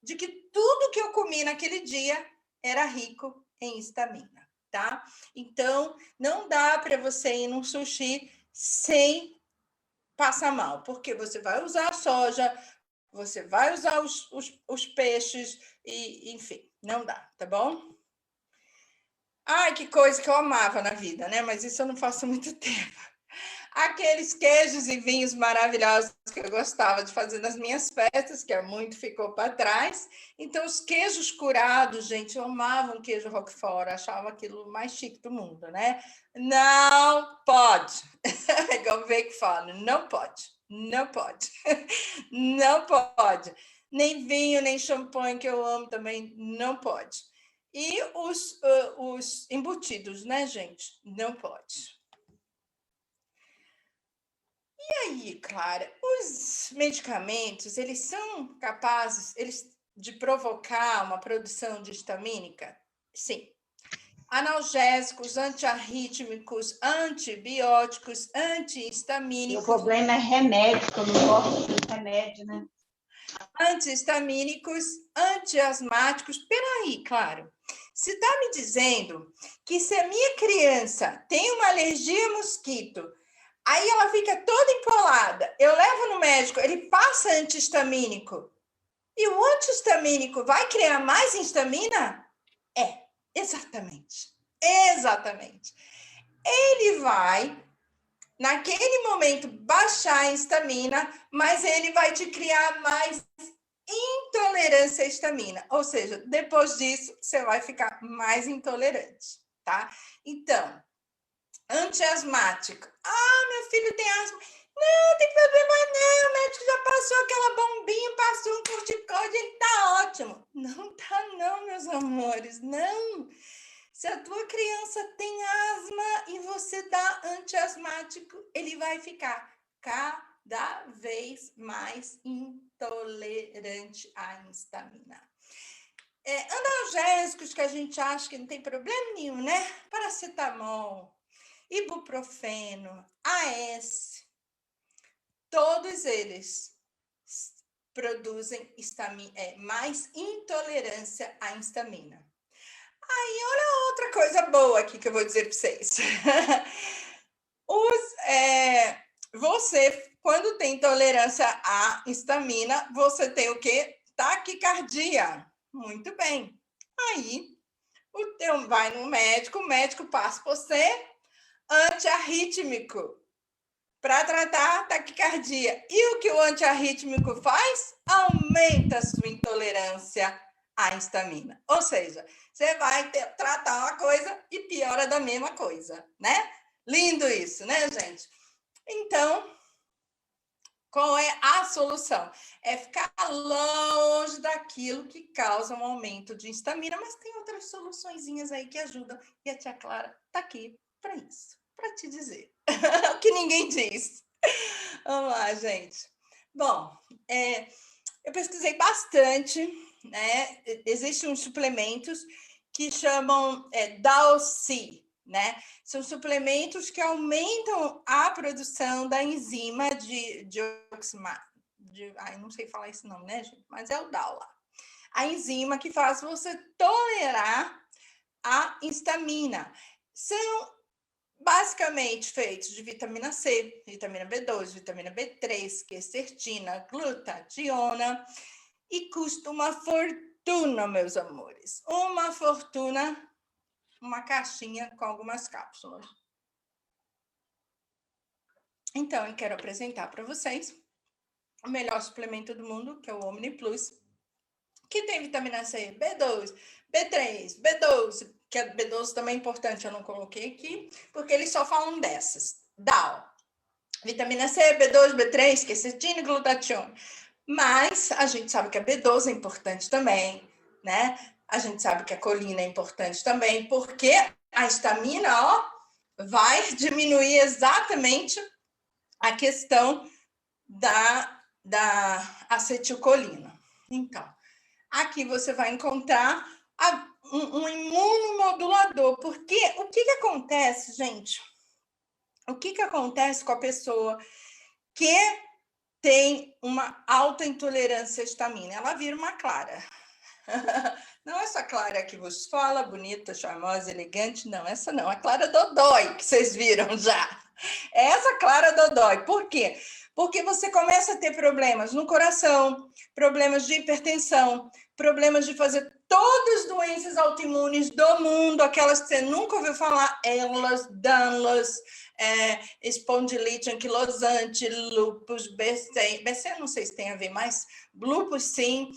[SPEAKER 1] de que tudo que eu comi naquele dia era rico em histamina, tá? Então, não dá para você ir num sushi sem passar mal, porque você vai usar a soja, você vai usar os peixes, e enfim, não dá, tá bom? Ai, que coisa que eu amava na vida, né? Mas isso eu não faço há muito tempo. Aqueles queijos e vinhos maravilhosos que eu gostava de fazer nas minhas festas, que há muito ficou para trás. Então, os queijos curados, gente, eu amava um queijo Roquefort, achava aquilo mais chique do mundo, né? Não pode. É igual o que fala, não pode, não pode, não pode. Nem vinho, nem champanhe, que eu amo também, não pode. E os embutidos, né, gente? Não pode. E aí, Clara, os medicamentos, eles são capazes de provocar uma produção de histamínica? Sim. Analgésicos, antiarrítmicos, antibióticos,
[SPEAKER 2] O
[SPEAKER 1] antihistamínicos.
[SPEAKER 2] problema é remédio, que eu não gosto de remédio, né?
[SPEAKER 1] Antihistamínicos, antiasmáticos. Peraí, claro. Você está me dizendo que se a minha criança tem uma alergia a mosquito, aí ela fica toda empolada, eu levo no médico, ele passa antihistamínico, e o antihistamínico vai criar mais histamina? Exatamente. Exatamente. Ele vai, naquele momento, baixar a histamina, mas ele vai te criar mais intolerância à histamina, ou seja, depois disso, você vai ficar mais intolerante, tá? Então, antiasmático. Ah, meu filho tem asma. Não, tem problema não, o médico já passou aquela bombinha, passou um corticóide, ele tá ótimo. Não tá não, meus amores, não. Se a tua criança tem asma e você dá antiasmático, ele vai ficar cada vez mais intolerante à histamina. Analgésicos que a gente acha que não tem problema nenhum, né? Paracetamol, ibuprofeno, AS, todos eles produzem mais intolerância à histamina. Aí, olha outra coisa boa aqui que eu vou dizer para vocês. Você, quando tem intolerância à histamina, você tem o quê? Taquicardia. Muito bem. Aí, vai no médico, o médico passa para você antiarrítmico para tratar a taquicardia. E o que o antiarrítmico faz? Aumenta a sua intolerância à histamina. Ou seja, você vai tratar uma coisa e piora da mesma coisa, né? Lindo isso, né, gente? Então, qual é a solução? É ficar longe daquilo que causa um aumento de histamina, mas tem outras soluçõezinhas aí que ajudam. E a tia Clara está aqui para isso, para te dizer o que ninguém diz. Vamos lá, gente. Bom, eu pesquisei bastante, né? Existem uns suplementos que chamam DAO-C, né? São suplementos que aumentam a produção da enzima não sei falar esse nome, né, gente? Mas é o DAO lá. A enzima que faz você tolerar a histamina. São basicamente feitos de vitamina C, vitamina B2, vitamina B3, quercetina, glutationa, e custa uma fortuna, meus amores. Uma fortuna, uma caixinha com algumas cápsulas. Então, eu quero apresentar para vocês o melhor suplemento do mundo, que é o Omni Plus, que tem vitamina C, B2, B3, B12, que a B12 também é importante, eu não coloquei aqui, porque eles só falam dessas. DAO, vitamina C, B2, B3, quercetina e glutationa. Mas a gente sabe que a B12 é importante também, né? A gente sabe que a colina é importante também, porque a histamina, vai diminuir exatamente a questão da acetilcolina. Então, aqui você vai encontrar um imunomodulador, porque o que acontece, gente? O que acontece com a pessoa que tem uma alta intolerância à histamina? Ela vira uma Clara. Não essa Clara que vos fala, bonita, charmosa, elegante, não, essa não, a Clara Dodói, que vocês viram já. Essa Clara Dodói, por quê? Porque você começa a ter problemas no coração, problemas de hipertensão, problemas de fazer todas as doenças autoimunes do mundo, aquelas que você nunca ouviu falar, elas, Danlos, espondilite anquilosante, lúpus, BC, não sei se tem a ver, mas lúpus sim,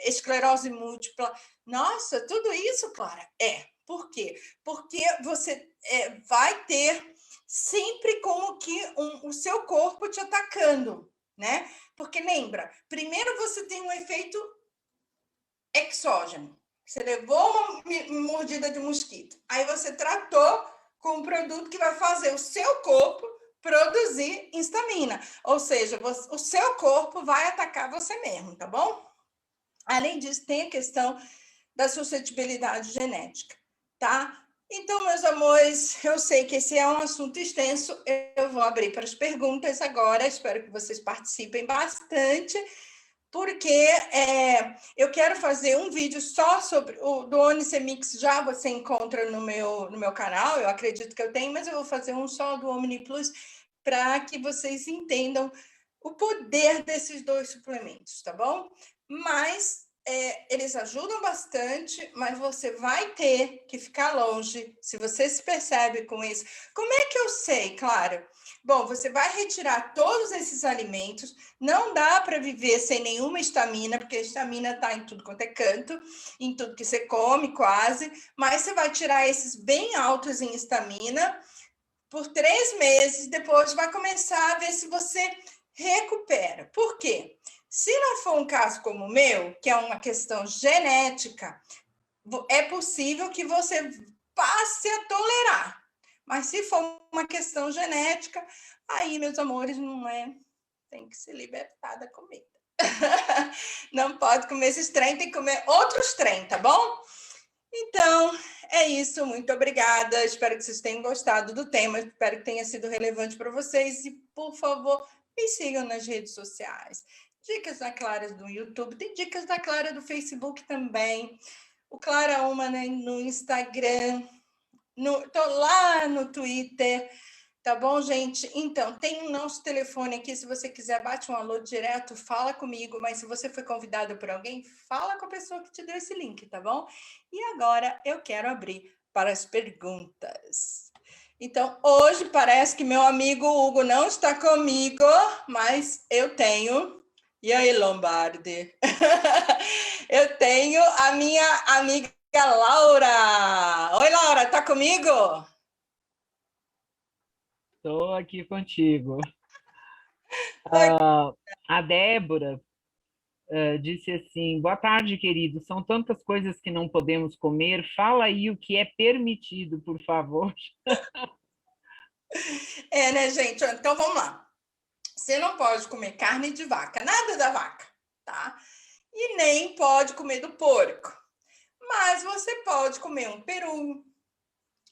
[SPEAKER 1] esclerose múltipla. Nossa, tudo isso, Clara? Por quê? Porque você vai ter sempre como que o seu corpo te atacando, né? Porque lembra, primeiro você tem um efeito exógeno. Você levou uma mordida de mosquito. Aí você tratou com um produto que vai fazer o seu corpo produzir histamina. Ou seja, o seu corpo vai atacar você mesmo, tá bom? Além disso, tem a questão da suscetibilidade genética, tá? Então, meus amores, eu sei que esse é um assunto extenso, eu vou abrir para as perguntas agora, espero que vocês participem bastante, porque eu quero fazer um vídeo só sobre o do Onicemix, já você encontra no meu canal, eu acredito que eu tenho, mas eu vou fazer um só do Omni Plus, para que vocês entendam o poder desses dois suplementos, tá bom? Mas eles ajudam bastante, mas você vai ter que ficar longe, se você se percebe com isso. Como é que eu sei, Clara? Bom, você vai retirar todos esses alimentos, não dá para viver sem nenhuma estamina, porque a estamina está em tudo quanto é canto, em tudo que você come, quase, mas você vai tirar esses bem altos em estamina por 3 meses, depois vai começar a ver se você recupera. Por quê? Se não for um caso como o meu, que é uma questão genética, é possível que você passe a tolerar. Mas se for uma questão genética, aí, meus amores, não é. Tem que se libertar da comida. Não pode comer esses trem, tem que comer outros trem, tá bom? Então, é isso. Muito obrigada. Espero que vocês tenham gostado do tema. Espero que tenha sido relevante para vocês. E, por favor, me sigam nas redes sociais. Dicas da Clara do YouTube. Tem dicas da Clara do Facebook também. O Clara Uma, né, no Instagram. Tô lá no Twitter. Tá bom, gente? Então, tem o nosso telefone aqui. Se você quiser, bate um alô direto, fala comigo. Mas se você foi convidado por alguém, fala com a pessoa que te deu esse link, tá bom? E agora eu quero abrir para as perguntas. Então, hoje parece que meu amigo Hugo não está comigo, mas eu tenho. E aí, Lombardi? Eu tenho a minha amiga Laura. Oi, Laura, tá comigo?
[SPEAKER 3] Estou aqui contigo.
[SPEAKER 1] Oi.
[SPEAKER 3] A Débora disse assim: boa tarde, querido. São tantas coisas que não podemos comer. Fala aí o que é permitido, por favor.
[SPEAKER 1] Né, gente? Então vamos lá. Você não pode comer carne de vaca, nada da vaca, tá? E nem pode comer do porco. Mas você pode comer um peru,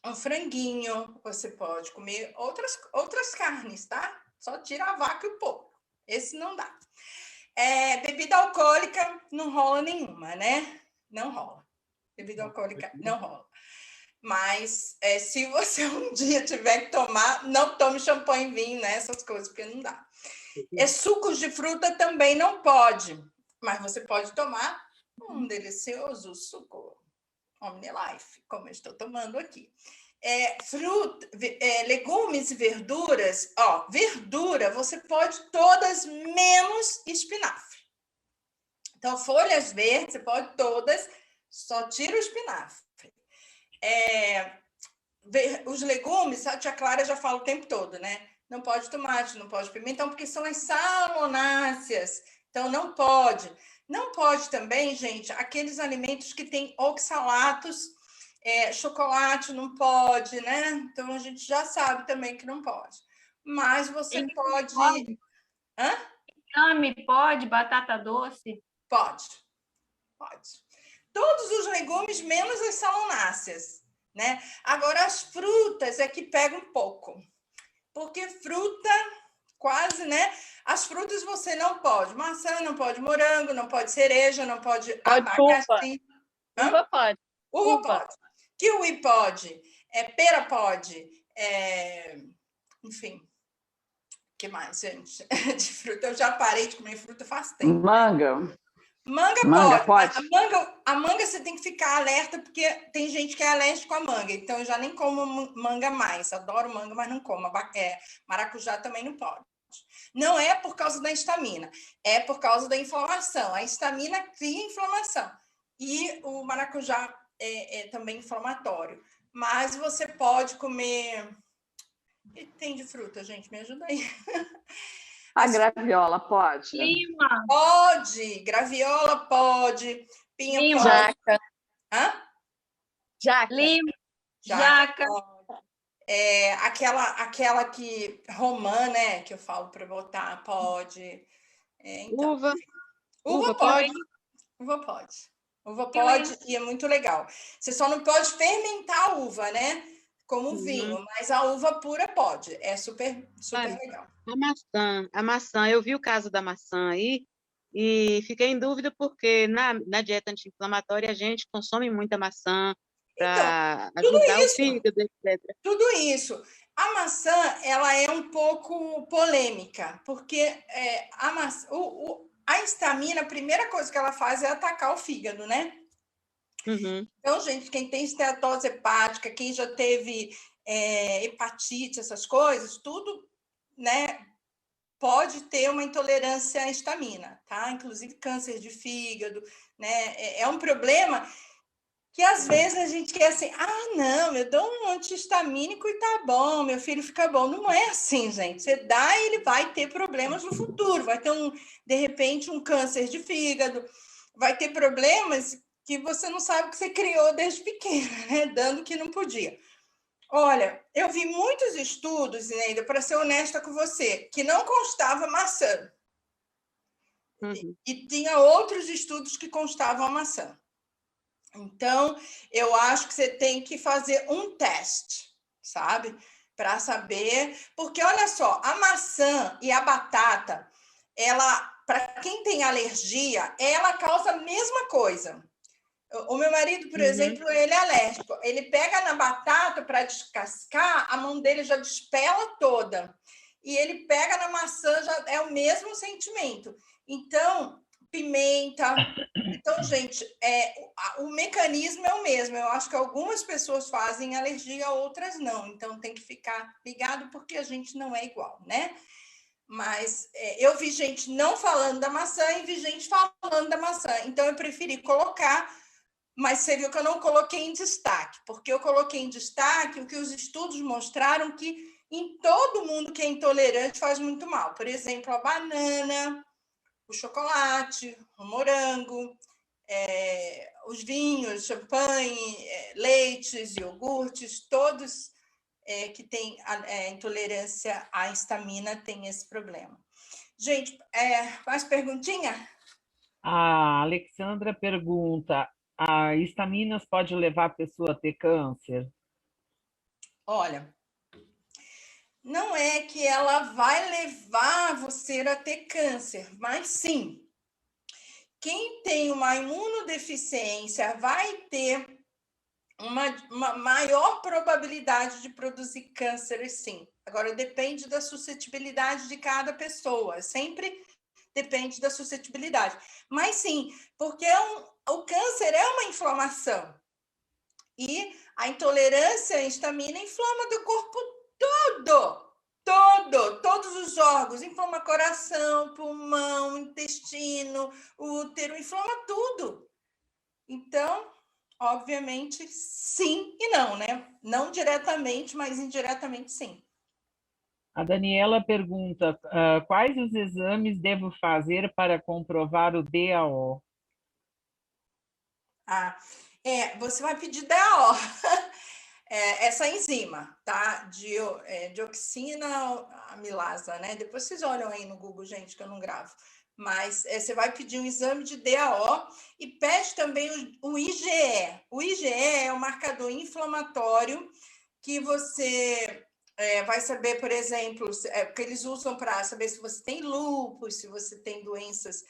[SPEAKER 1] um franguinho, você pode comer outras carnes, tá? Só tira a vaca e o porco. Esse não dá. Bebida alcoólica não rola nenhuma, né? Não rola. Bebida alcoólica não rola. Mas se você um dia tiver que tomar, não tome champanhe, vinho, né? Essas coisas, porque não dá. Sucos de fruta também não pode, mas você pode tomar um delicioso suco Omnilife, como eu estou tomando aqui. Legumes e verduras, verdura você pode todas menos espinafre. Então, folhas verdes você pode todas, só tira o espinafre. Os legumes, a tia Clara já fala o tempo todo, né? Não pode tomate, não pode pimentão, porque são as salonáceas. Então, não pode. Não pode também, gente, aqueles alimentos que têm oxalatos, chocolate não pode, né? Então, a gente já sabe também que não pode. Mas você pode... Hã?
[SPEAKER 2] Inhame pode? Batata doce?
[SPEAKER 1] Pode. Todos os legumes, menos as salonáceas, né? Agora, as frutas é que pega um pouco. Porque fruta, quase, né? As frutas você não pode. Maçã não pode, morango não pode, cereja não pode, abacaxi.
[SPEAKER 2] Uva pode.
[SPEAKER 1] Uva pode. Kiwi pode. Pera pode. Enfim. O que mais, gente? De fruta. Eu já parei de comer fruta faz tempo.
[SPEAKER 4] Manga.
[SPEAKER 1] Né? Manga pode. A manga você tem que ficar alerta, porque tem gente que é alérgico à manga. Então, eu já nem como manga mais. Adoro manga, mas não como. Maracujá também não pode. Não é por causa da histamina, é por causa da inflamação. A histamina cria inflamação. E o maracujá é também inflamatório. Mas você pode comer... O que tem de fruta, gente? Me ajuda aí.
[SPEAKER 4] A graviola pode?
[SPEAKER 2] Lima.
[SPEAKER 1] Pode. Graviola pode. Pinha
[SPEAKER 2] Lima.
[SPEAKER 1] pode.
[SPEAKER 2] Jaca.
[SPEAKER 1] Hã?
[SPEAKER 2] Jaca. Lima. Jaca.
[SPEAKER 1] Aquela que romã, né? Que eu falo para botar, pode. Então. Uva pode. Uva pode. Uva pode e é muito legal. Você só não pode fermentar a uva, né? Como vinho, mas a uva pura pode. É super legal.
[SPEAKER 5] A maçã, eu vi o caso da maçã aí e fiquei em dúvida porque na dieta anti-inflamatória a gente consome muita maçã para ajudar o fígado, etc.
[SPEAKER 1] Tudo isso. A maçã, ela é um pouco polêmica, porque a histamina, a primeira coisa que ela faz é atacar o fígado, né?
[SPEAKER 5] Uhum.
[SPEAKER 1] Então, gente, quem tem esteatose hepática, quem já teve hepatite, essas coisas, tudo, né, pode ter uma intolerância à histamina, tá? Inclusive câncer de fígado, né? É um problema que às vezes a gente quer assim, não, eu dou um antihistamínico e tá bom, meu filho fica bom. Não é assim, gente. Você dá e ele vai ter problemas no futuro, vai ter de repente, um câncer de fígado, vai ter problemas que você não sabe que você criou desde pequena, né? Dando que não podia. Olha, eu vi muitos estudos, ainda para ser honesta com você, que não constava maçã.
[SPEAKER 5] Uhum.
[SPEAKER 1] E tinha outros estudos que constavam a maçã. Então, eu acho que você tem que fazer um teste, sabe? Para saber, porque olha só, a maçã e a batata, ela, para quem tem alergia, ela causa a mesma coisa. O meu marido, por exemplo, ele é alérgico. Ele pega na batata para descascar, a mão dele já despela toda. E ele pega na maçã, já é o mesmo sentimento. Então, pimenta. Então, gente, o mecanismo é o mesmo. Eu acho que algumas pessoas fazem alergia, outras não. Então, tem que ficar ligado, porque a gente não é igual, né? Mas eu vi gente não falando da maçã e vi gente falando da maçã. Então, eu preferi colocar. Mas você viu que eu não coloquei em destaque, porque eu coloquei em destaque o que os estudos mostraram que em todo mundo que é intolerante faz muito mal. Por exemplo, a banana, o chocolate, o morango, os vinhos, champanhe, leites, iogurtes, todos que têm intolerância à histamina têm esse problema. Gente, mais perguntinha?
[SPEAKER 3] A Alexandra pergunta: a histaminas pode levar a pessoa a ter câncer?
[SPEAKER 1] Olha, não é que ela vai levar você a ter câncer, mas sim, quem tem uma imunodeficiência vai ter uma maior probabilidade de produzir câncer, sim. Agora, depende da suscetibilidade de cada pessoa, sempre depende da suscetibilidade. Mas sim, porque o câncer é uma inflamação. E a intolerância à histamina inflama do corpo todos os órgãos, inflama coração, pulmão, intestino, útero, inflama tudo. Então, obviamente, sim e não, né? Não diretamente, mas indiretamente, sim.
[SPEAKER 3] A Daniela pergunta: quais os exames devo fazer para comprovar o DAO?
[SPEAKER 1] Você vai pedir DAO, essa enzima, tá? Dioxina amilasa, né? Depois vocês olham aí no Google, gente, que eu não gravo. Mas você vai pedir um exame de DAO e pede também o IgE. O IgE é um marcador inflamatório que você vai saber, por exemplo, que eles usam para saber se você tem lúpus, se você tem doenças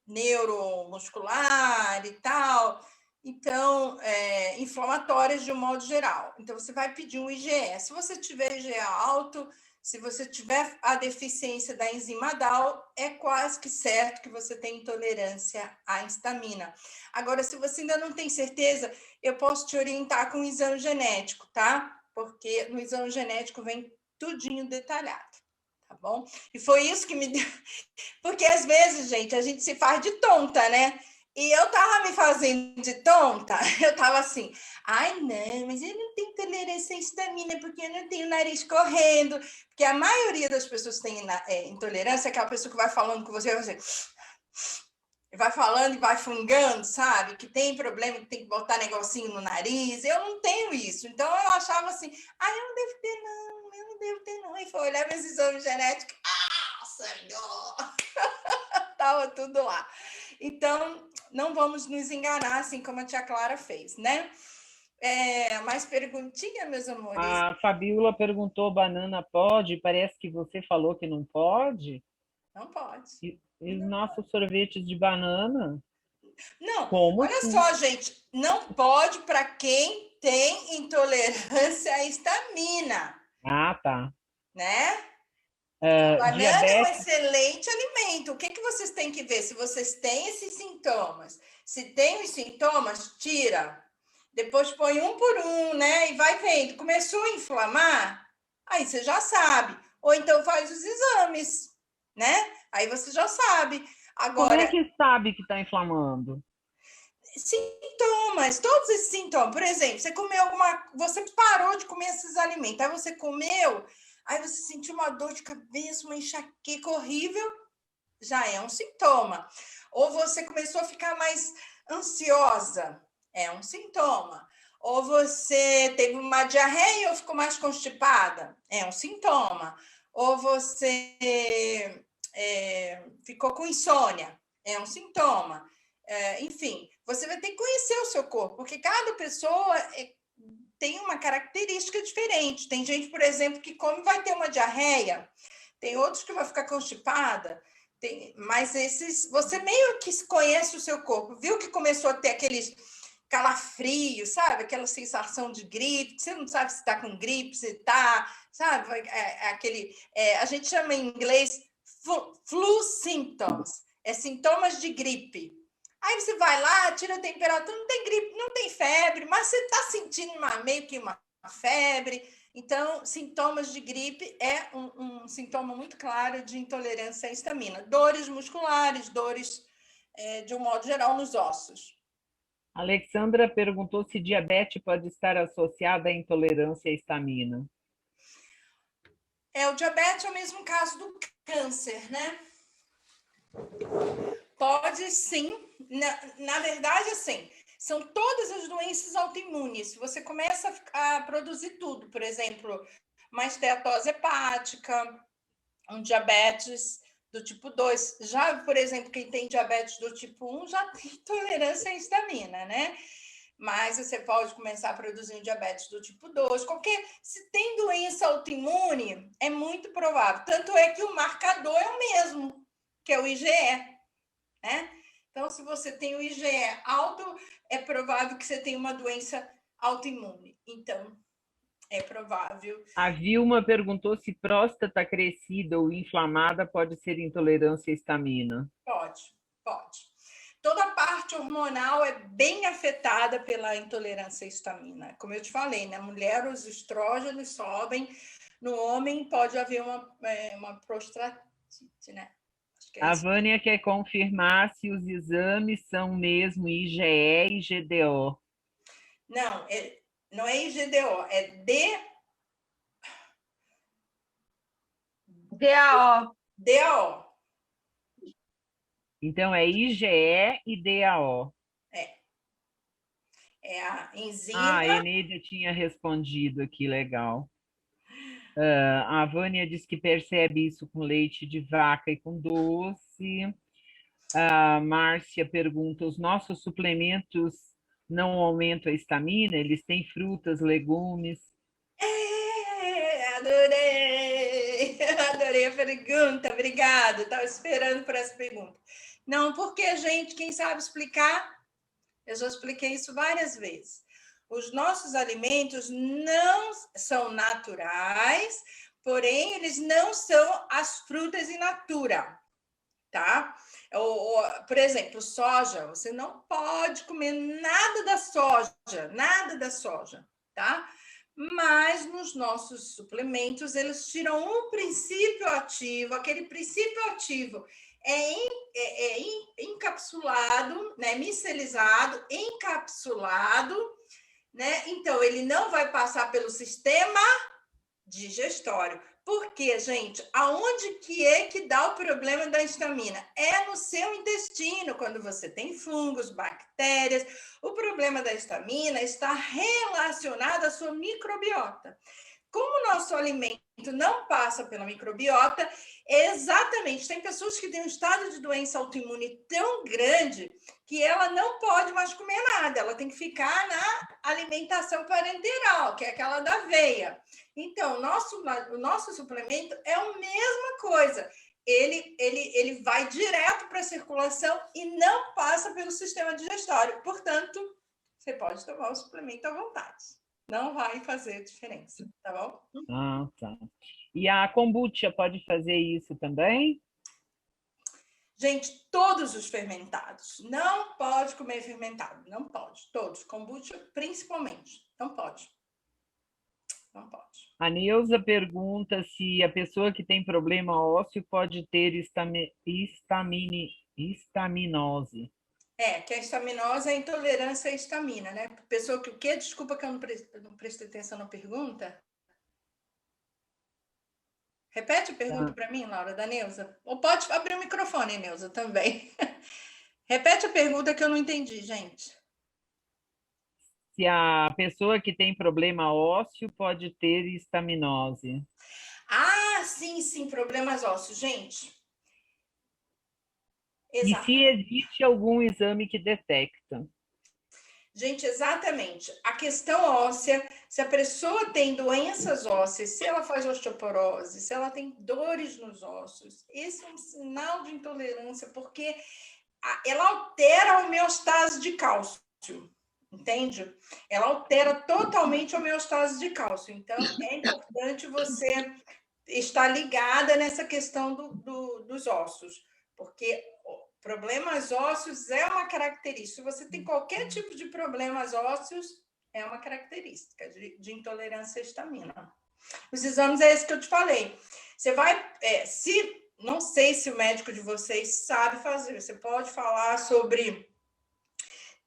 [SPEAKER 1] neuromuscular e tal. Então, inflamatórias de um modo geral. Então, você vai pedir um IgE. Se você tiver IgE alto, se você tiver a deficiência da enzima DAO, é quase que certo que você tem intolerância à histamina. Agora, se você ainda não tem certeza, eu posso te orientar com o exame genético, tá? Porque no exame genético vem tudinho detalhado, tá bom? E foi isso que me deu... Porque às vezes, gente, a gente se faz de tonta, né? E eu tava me fazendo de tonta, eu tava assim, não, mas eu não tenho tolerância à histamina, porque eu não tenho nariz correndo, porque a maioria das pessoas que tem intolerância é aquela pessoa que vai falando com você vai falando e vai fungando, sabe? Que tem problema, que tem que botar negocinho no nariz, eu não tenho isso, então eu achava assim, eu não devo ter não, e foi olhar meus exames genéticos, Senhor! Tava tudo lá. Então, não vamos nos enganar, assim como a tia Clara fez, né? Mais perguntinha, meus amores?
[SPEAKER 3] A Fabiola perguntou: banana pode? Parece que você falou que não pode.
[SPEAKER 1] Não pode.
[SPEAKER 3] E os nossos sorvetes de banana?
[SPEAKER 1] Não,
[SPEAKER 3] como
[SPEAKER 1] olha
[SPEAKER 3] assim?
[SPEAKER 1] só, gente, não pode para quem tem intolerância à histamina.
[SPEAKER 3] Ah, tá.
[SPEAKER 1] Né? Banana é um
[SPEAKER 3] Diabetes,
[SPEAKER 1] excelente alimento. O que que vocês têm que ver? Se vocês têm esses sintomas. Se tem os sintomas, tira. Depois põe um por um, né? E vai vendo. Começou a inflamar? Aí você já sabe. Ou então faz os exames, né? Aí você já sabe.
[SPEAKER 3] como é
[SPEAKER 1] Agora,
[SPEAKER 3] que sabe que está inflamando?
[SPEAKER 1] sintomas, todos esses sintomas. Por exemplo, você comeu você parou de comer esses alimentos, aí você comeu, aí você sentiu uma dor de cabeça, uma enxaqueca horrível, já é um sintoma. Ou você começou a ficar mais ansiosa, é um sintoma. Ou você teve uma diarreia ou ficou mais constipada, é um sintoma. Ou você ficou com insônia, é um sintoma. Enfim, você vai ter que conhecer o seu corpo, porque cada pessoa tem uma característica diferente. Tem gente, por exemplo, que come vai ter uma diarreia, tem outros que vai ficar constipada, mas esses, você meio que conhece o seu corpo, viu que começou a ter aqueles calafrios, sabe? Aquela sensação de gripe, você não sabe se está com gripe, se está, sabe? A gente chama em inglês flu symptoms, sintomas de gripe. Aí você vai lá, tira a temperatura, não tem gripe, não tem febre, mas você está sentindo meio que uma febre. Então, sintomas de gripe é um sintoma muito claro de intolerância à histamina. Dores musculares, dores, de um modo geral, nos ossos.
[SPEAKER 3] Alexandra perguntou se diabetes pode estar associada à intolerância à histamina.
[SPEAKER 1] O diabetes é o mesmo caso do câncer, né? Pode sim. Na verdade, assim, são todas as doenças autoimunes. Se você começa a produzir tudo, por exemplo, uma esteatose hepática, um diabetes do tipo 2. Já, por exemplo, quem tem diabetes do tipo 1 já tem intolerância à histamina, né? Mas você pode começar a produzir um diabetes do tipo 2. Se tem doença autoimune, é muito provável. Tanto é que o marcador é o mesmo, que é o IgE, né? Então, se você tem o IgE alto, é provável que você tenha uma doença autoimune. Então, é provável.
[SPEAKER 3] A Vilma perguntou se próstata crescida ou inflamada pode ser intolerância à histamina.
[SPEAKER 1] Pode. Toda a parte hormonal é bem afetada pela intolerância à histamina. Como eu te falei, na mulher os estrógenos sobem, no homem pode haver uma prostatite, né?
[SPEAKER 3] A Vânia quer confirmar se os exames são mesmo IgE e IgDO.
[SPEAKER 1] Não, não é IgDO, é
[SPEAKER 2] DAO.
[SPEAKER 1] DAO.
[SPEAKER 3] Então, é IgE e DAO.
[SPEAKER 1] É a enzima.
[SPEAKER 3] A Eneida tinha respondido aqui, legal. A Vânia diz que percebe isso com leite de vaca e com doce. A Márcia pergunta, os nossos suplementos não aumentam a histamina? Eles têm frutas, legumes?
[SPEAKER 1] Adorei a pergunta, obrigada. Estava esperando por essa pergunta. Não, porque, gente, quem sabe explicar, eu já expliquei isso várias vezes. Os nossos alimentos não são naturais, porém, eles não são as frutas in natura, tá? Por exemplo, soja, você não pode comer nada da soja, tá? Mas nos nossos suplementos, eles tiram um princípio ativo, aquele princípio ativo encapsulado, né, micelizado, encapsulado, né? Então, ele não vai passar pelo sistema digestório. Porque, gente, aonde que é que dá o problema da histamina? É no seu intestino, quando você tem fungos, bactérias. O problema da histamina está relacionado à sua microbiota. Como o nosso alimento não passa pela microbiota, exatamente, tem pessoas que têm um estado de doença autoimune tão grande que ela não pode mais comer nada, ela tem que ficar na alimentação parenteral, que é aquela da aveia. Então, o nosso suplemento é a mesma coisa. Ele vai direto para a circulação e não passa pelo sistema digestório. Portanto, você pode tomar o suplemento à vontade. Não vai fazer diferença, tá bom?
[SPEAKER 3] Ah, tá. E a kombucha pode fazer isso também?
[SPEAKER 1] Gente, todos os fermentados. Não pode comer fermentado. Não pode. Todos. Kombucha, principalmente. Não pode. Não pode.
[SPEAKER 3] A Neuza pergunta se a pessoa que tem problema ósseo pode ter estaminose.
[SPEAKER 1] Que a estaminose é a intolerância à estamina, né? Pessoa que o quê? Desculpa que eu não prestei atenção na pergunta. Repete a pergunta para mim, Laura, da Neuza. Ou pode abrir o microfone, Neuza, também. Repete a pergunta que eu não entendi, gente.
[SPEAKER 3] Se a pessoa que tem problema ósseo pode ter estaminose.
[SPEAKER 1] Ah, sim, problemas ósseos, gente.
[SPEAKER 3] Exato. E se existe algum exame que detecta?
[SPEAKER 1] Gente, exatamente. A questão óssea, se a pessoa tem doenças ósseas, se ela faz osteoporose, se ela tem dores nos ossos, esse é um sinal de intolerância, porque ela altera a homeostase de cálcio, entende? Ela altera totalmente a homeostase de cálcio. Então, é importante você estar ligada nessa questão dos ossos, porque problemas ósseos é uma característica. Se você tem qualquer tipo de problemas ósseos, é uma característica de intolerância à histamina. Os exames é esse que eu te falei. Você vai, não sei se o médico de vocês sabe fazer, você pode falar sobre...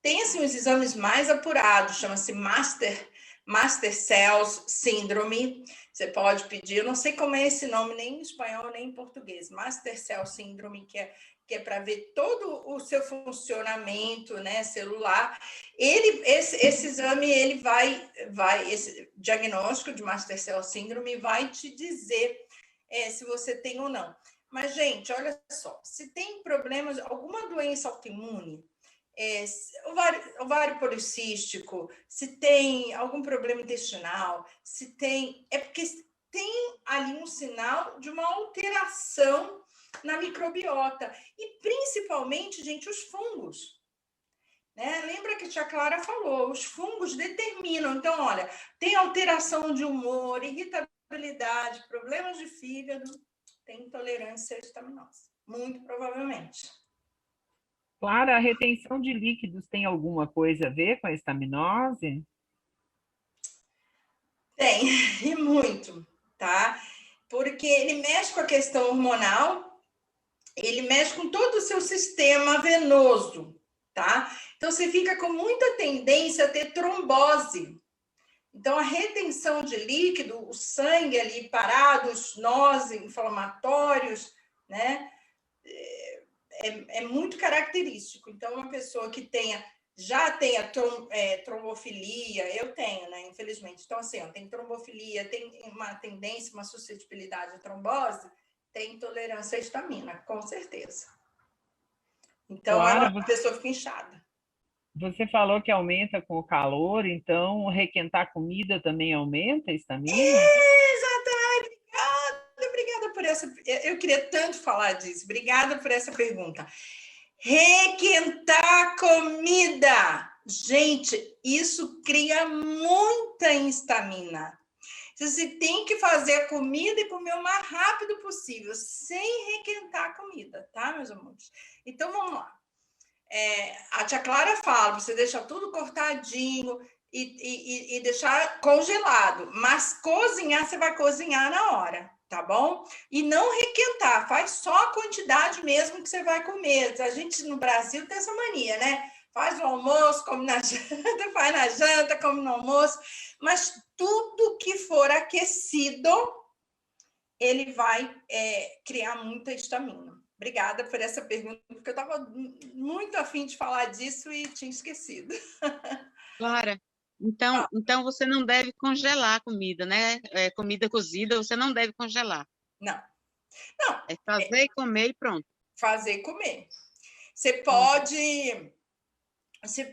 [SPEAKER 1] Tem, assim, os exames mais apurados, chama-se Master Cells Syndrome. Você pode pedir, eu não sei como é esse nome, nem em espanhol, nem em português. Master Cell Syndrome, que é para ver todo o seu funcionamento, né, celular. Esse exame, ele esse diagnóstico de Master Cell Syndrome vai te dizer se você tem ou não. Mas, gente, olha só, se tem problemas, alguma doença autoimune, ovário policístico, se tem algum problema intestinal, se tem... É porque tem ali um sinal de uma alteração na microbiota. E, principalmente, gente, os fungos. Né? Lembra que a tia Clara falou, os fungos determinam. Então, olha, tem alteração de humor, irritabilidade, problemas de fígado, tem intolerância à estaminose. Muito provavelmente.
[SPEAKER 3] Clara, a retenção de líquidos tem alguma coisa a ver com a estaminose?
[SPEAKER 1] Tem, e muito, tá? Porque ele mexe com a questão hormonal, ele mexe com todo o seu sistema venoso, tá? Então, você fica com muita tendência a ter trombose. Então, a retenção de líquido, o sangue ali parado, os nós inflamatórios, né? É muito característico. Então, uma pessoa que já tenha trombofilia, eu tenho, né? Infelizmente. Então, assim, tem trombofilia, tem uma tendência, uma suscetibilidade à trombose, tem intolerância à histamina, com certeza. Então,
[SPEAKER 3] Clara,
[SPEAKER 1] a pessoa fica inchada.
[SPEAKER 3] Você falou que aumenta com o calor, então requentar comida também aumenta a estamina?
[SPEAKER 1] Exatamente. Obrigada por essa... Eu queria tanto falar disso. Obrigada por essa pergunta. Requentar comida. Gente, isso cria muita histamina. Você tem que fazer a comida e comer o mais rápido possível, sem requentar a comida, tá, meus amores? Então, vamos lá. A tia Clara fala, você deixa tudo cortadinho e deixar congelado. Mas cozinhar, você vai cozinhar na hora, tá bom? E não requentar, faz só a quantidade mesmo que você vai comer. A gente no Brasil tem essa mania, né? Faz o almoço, come na janta, faz na janta, come no almoço. Mas tudo que for aquecido, ele vai criar muita histamina. Obrigada por essa pergunta, porque eu estava muito afim de falar disso e tinha esquecido.
[SPEAKER 5] Clara, então você não deve congelar a comida, né? Comida cozida, você não deve congelar.
[SPEAKER 1] Não.
[SPEAKER 5] É fazer e comer e pronto.
[SPEAKER 1] Fazer e comer. Você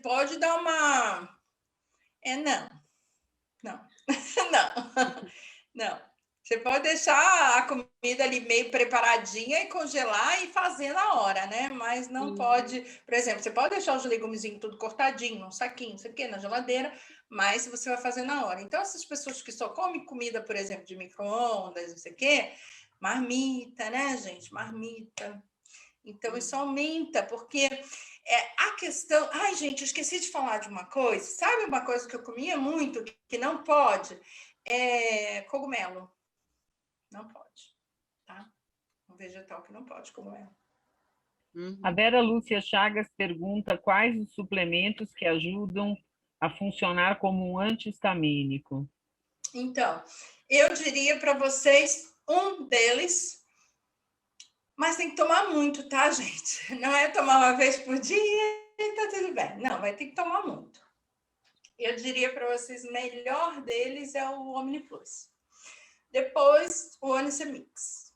[SPEAKER 1] pode dar uma... Não. Você pode deixar a comida ali meio preparadinha e congelar e fazer na hora, né? Mas não pode... Por exemplo, você pode deixar os legumezinhos tudo cortadinho, num saquinho, não sei o quê, na geladeira, mas você vai fazer na hora. Então, essas pessoas que só comem comida, por exemplo, de micro-ondas, não sei o quê, marmita, né, gente? Marmita. Então, isso aumenta, porque a questão... Ai, gente, eu esqueci de falar de uma coisa. Sabe uma coisa que eu comia muito, que não pode? Cogumelo. Não pode, tá? Um vegetal que não pode, cogumelo.
[SPEAKER 3] A Vera Lúcia Chagas pergunta quais os suplementos que ajudam a funcionar como um anti-histamínico.
[SPEAKER 1] Então, eu diria para vocês um deles, mas tem que tomar muito, tá, gente? Não é tomar uma vez por dia e tá tudo bem. Não, vai ter que tomar muito. Eu diria para vocês, o melhor deles é o OmniPlus. Depois, o Onicemix.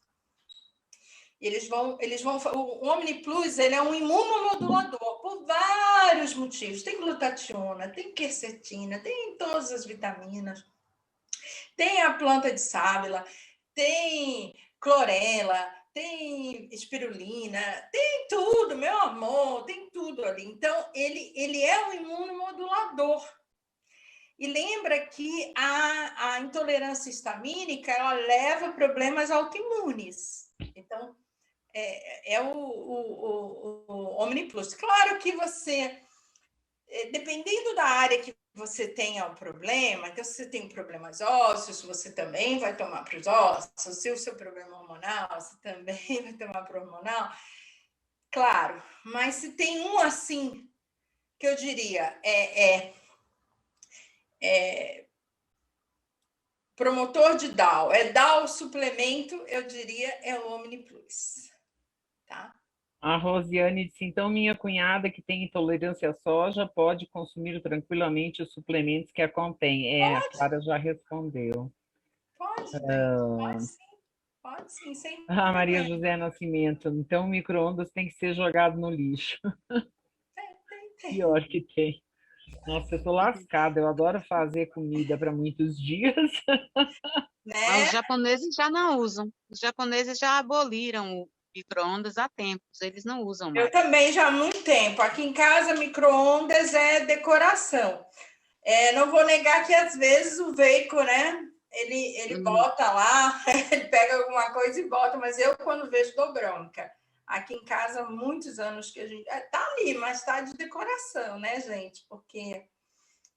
[SPEAKER 1] O OmniPlus, ele é um imunomodulador por vários motivos. Tem glutationa, tem quercetina, tem todas as vitaminas. Tem a planta de sábila, tem clorela, tem espirulina, tem tudo, meu amor, tem tudo ali. Então, ele é um imunomodulador. E lembra que a intolerância histamínica, ela leva a problemas autoimunes. Então, é o OmniPlus. Claro que você, dependendo da área que você tenha um problema, então se você tem problemas ósseos, você também vai tomar para os ossos, se o seu problema hormonal, você também vai tomar para o hormonal. Claro, mas se tem um assim, que eu diria, promotor de DAO, DAO suplemento, eu diria, é o OmniPlus, tá?
[SPEAKER 3] A Rosiane disse, então minha cunhada que tem intolerância à soja pode consumir tranquilamente os suplementos que a contém. A Clara já respondeu.
[SPEAKER 1] Pode, pode sim, sem
[SPEAKER 3] Maria
[SPEAKER 1] problema.
[SPEAKER 3] José Nascimento, então o micro-ondas tem que ser jogado no lixo.
[SPEAKER 1] Tem.
[SPEAKER 3] Pior que tem. Nossa, eu tô lascada, eu adoro fazer comida para muitos dias.
[SPEAKER 1] Né?
[SPEAKER 5] Os japoneses já não usam. Os japoneses já aboliram o micro-ondas há tempos, eles não usam mais.
[SPEAKER 1] Eu também já há muito tempo. Aqui em casa, micro-ondas é decoração. Não vou negar que às vezes o veículo, né? Ele bota lá, ele pega alguma coisa e bota, mas eu, quando vejo, dou bronca. Aqui em casa, há muitos anos que a gente. Tá ali, mas tá de decoração, né, gente? Porque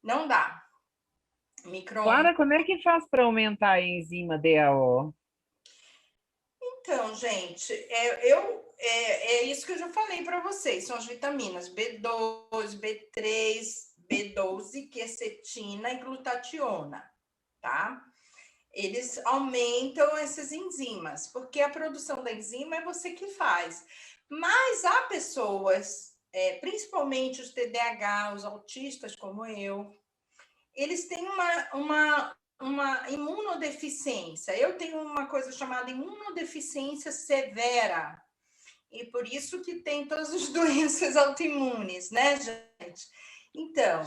[SPEAKER 1] não dá. Micro-ondas.
[SPEAKER 3] Clara, como é que faz para aumentar a enzima DAO?
[SPEAKER 1] Então, gente, é isso que eu já falei para vocês. São as vitaminas B2, B3, B12, quercetina e glutationa, tá? Eles aumentam essas enzimas, porque a produção da enzima é você que faz. Mas há pessoas, principalmente os TDAH, os autistas como eu, eles têm uma imunodeficiência. Eu tenho uma coisa chamada imunodeficiência severa. E por isso que tem todas as doenças autoimunes, né, gente? Então,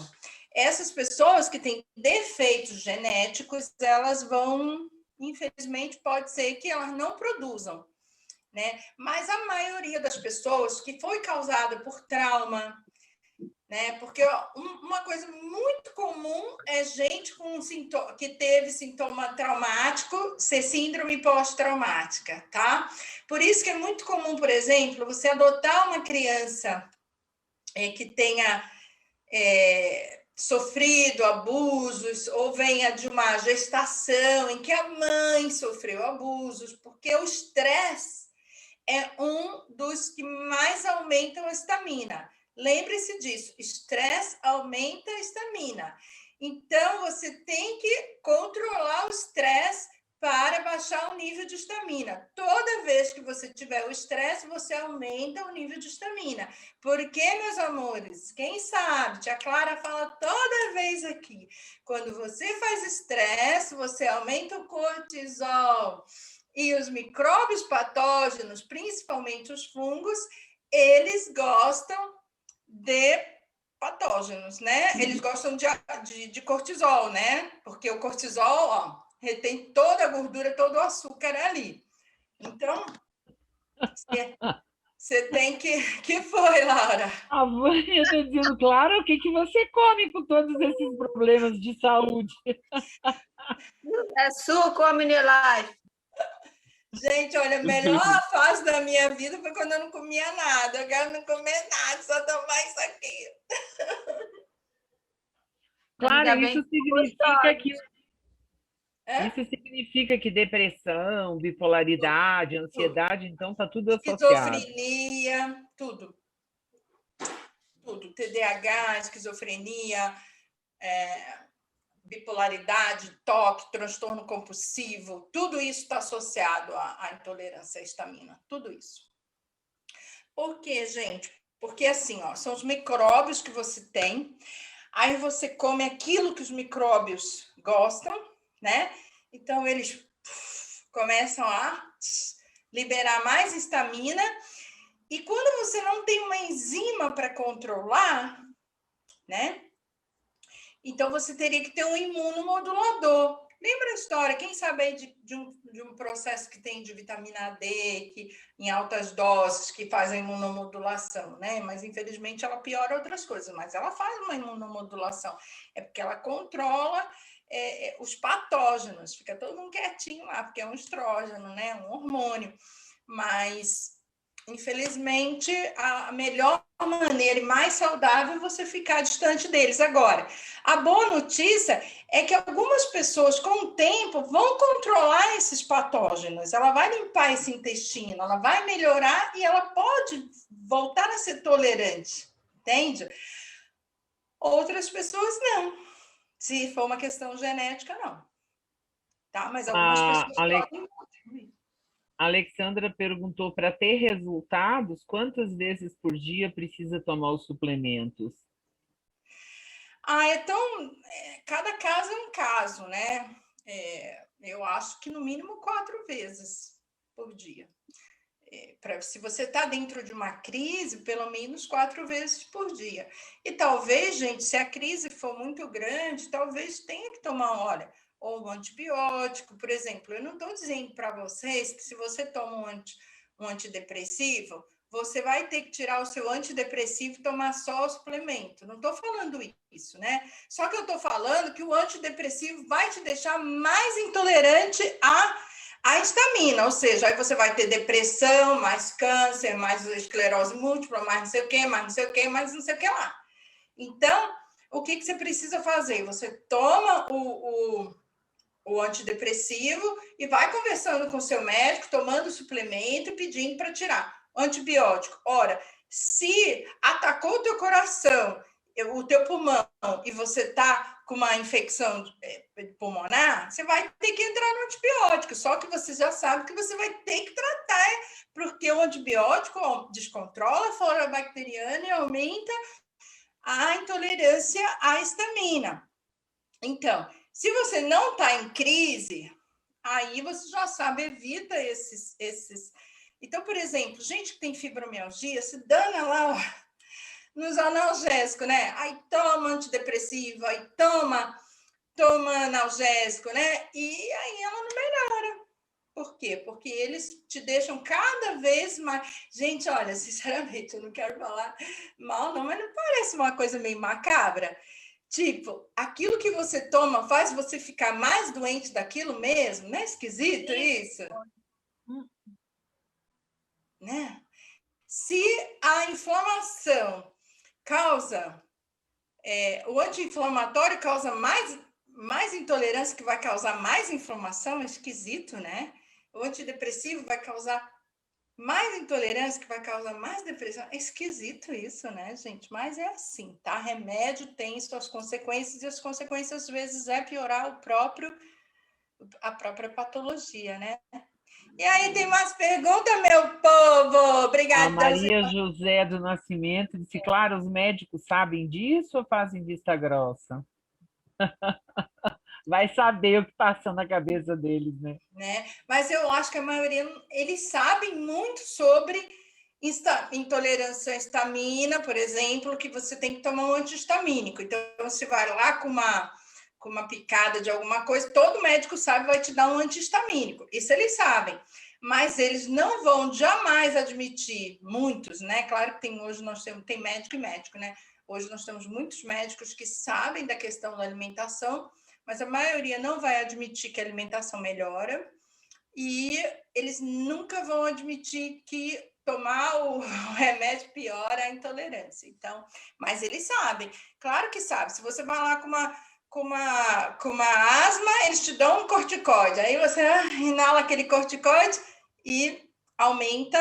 [SPEAKER 1] essas pessoas que têm defeitos genéticos, elas vão, infelizmente, pode ser que elas não produzam, né? Mas a maioria das pessoas que foi causada por trauma, né? Porque uma coisa muito comum é gente que teve sintoma traumático ser síndrome pós-traumática, tá? Por isso que é muito comum, por exemplo, você adotar uma criança que tenha sofrido abusos ou venha de uma gestação em que a mãe sofreu abusos, porque o estresse é um dos que mais aumentam a estamina. Lembre-se disso, estresse aumenta a estamina. Então, você tem que controlar o estresse para baixar o nível de estamina. Toda vez que você tiver o estresse, você aumenta o nível de estamina. Porque, meus amores, quem sabe, tia Clara fala toda vez aqui, quando você faz estresse, você aumenta o cortisol. E os micróbios patógenos, principalmente os fungos, eles gostam de patógenos, né? Eles gostam de cortisol, né? Porque o cortisol, retém toda a gordura, todo o açúcar ali. Então, Você tem que foi, Laura?
[SPEAKER 3] A Vânia está dizendo, claro, o que você come com todos esses problemas de saúde?
[SPEAKER 2] É suco ou Minilife?
[SPEAKER 1] Gente, olha, a melhor fase da minha vida foi quando eu não comia nada. Eu quero não comer nada, só tomar isso aqui.
[SPEAKER 3] Claro,
[SPEAKER 2] Ainda bem
[SPEAKER 3] isso
[SPEAKER 2] que
[SPEAKER 3] significa que
[SPEAKER 1] É?
[SPEAKER 3] isso significa que depressão, bipolaridade, ansiedade, então tá tudo associado.
[SPEAKER 1] Esquizofrenia, tudo. Tudo. TDAH, esquizofrenia, bipolaridade, TOC, transtorno compulsivo, tudo isso está associado à intolerância à histamina. Tudo isso. Por quê, gente? Porque assim, ó, são os micróbios que você tem, aí você come aquilo que os micróbios gostam, né? Então, eles começam a liberar mais histamina, e quando você não tem uma enzima para controlar, né? Então, você teria que ter um imunomodulador. Lembra a história? Quem sabe aí de um processo que tem de vitamina D, que, em altas doses, que faz a imunomodulação, né? Mas, infelizmente, ela piora outras coisas, mas ela faz uma imunomodulação. É porque ela controla os patógenos. Fica todo mundo quietinho lá, porque é um estrógeno, né? Um hormônio. Mas, infelizmente, a melhor maneira e mais saudável é você ficar distante deles. Agora, a boa notícia é que algumas pessoas, com o tempo, vão controlar esses patógenos. Ela vai limpar esse intestino, ela vai melhorar e ela pode voltar a ser tolerante, entende? Outras pessoas não. Se for uma questão genética, não. Tá? Mas algumas pessoas podem.
[SPEAKER 3] A Alexandra perguntou, para ter resultados, quantas vezes por dia precisa tomar os suplementos?
[SPEAKER 1] Cada caso é um caso, né? Eu acho que no mínimo 4 vezes por dia. Se você está dentro de uma crise, pelo menos 4 vezes por dia. E talvez, gente, se a crise for muito grande, talvez tenha que tomar, olha, ou um antibiótico, por exemplo. Eu não estou dizendo para vocês que se você toma um antidepressivo, você vai ter que tirar o seu antidepressivo e tomar só o suplemento. Não estou falando isso, né? Só que eu estou falando que o antidepressivo vai te deixar mais intolerante à histamina, ou seja, aí você vai ter depressão, mais câncer, mais esclerose múltipla, mais não sei o quê, mais não sei o quê, mais não sei o que lá. Então, o que você precisa fazer? Você toma o antidepressivo e vai conversando com o seu médico, tomando o suplemento e pedindo para tirar. Antibiótico. Ora, se atacou o teu coração, o teu pulmão, e você está com uma infecção pulmonar, você vai ter que entrar no antibiótico. Só que você já sabe que você vai ter que tratar, porque o antibiótico descontrola a flora bacteriana e aumenta a intolerância à histamina. Então, se você não está em crise, aí você já sabe, evita esses. Então, por exemplo, gente que tem fibromialgia, se dana lá nos analgésicos, né? Aí toma antidepressivo, aí toma analgésico, né? E aí ela não melhora. Por quê? Porque eles te deixam cada vez mais... Gente, olha, sinceramente, eu não quero falar mal, não, mas não parece uma coisa meio macabra? Tipo, aquilo que você toma faz você ficar mais doente daquilo mesmo? Não é esquisito isso? Né? Se a inflamação causa... o anti-inflamatório causa mais intolerância, que vai causar mais inflamação, é esquisito, né? O antidepressivo vai causar mais intolerância, que vai causar mais depressão. É esquisito isso, né, gente? Mas é assim, tá? Remédio tem suas consequências, e as consequências, às vezes, é piorar a própria patologia, né? E aí, tem mais perguntas, meu povo? Obrigada.
[SPEAKER 3] A Maria José do Nascimento disse, claro, os médicos sabem disso ou fazem vista grossa? Vai saber o que passa na cabeça deles, né?
[SPEAKER 1] Mas eu acho que a maioria, eles sabem muito sobre intolerância à histamina, por exemplo, que você tem que tomar um antihistamínico. Então, você vai lá com com uma picada de alguma coisa, todo médico sabe, vai te dar um anti-histamínico. Isso eles sabem. Mas eles não vão jamais admitir, muitos, né? Claro que hoje nós tem médico e médico, né? Hoje nós temos muitos médicos que sabem da questão da alimentação, mas a maioria não vai admitir que a alimentação melhora e eles nunca vão admitir que tomar o remédio piora a intolerância. Então, mas eles sabem, claro que sabem. Se você vai lá com uma asma, eles te dão um corticoide. Aí você inala aquele corticoide e aumenta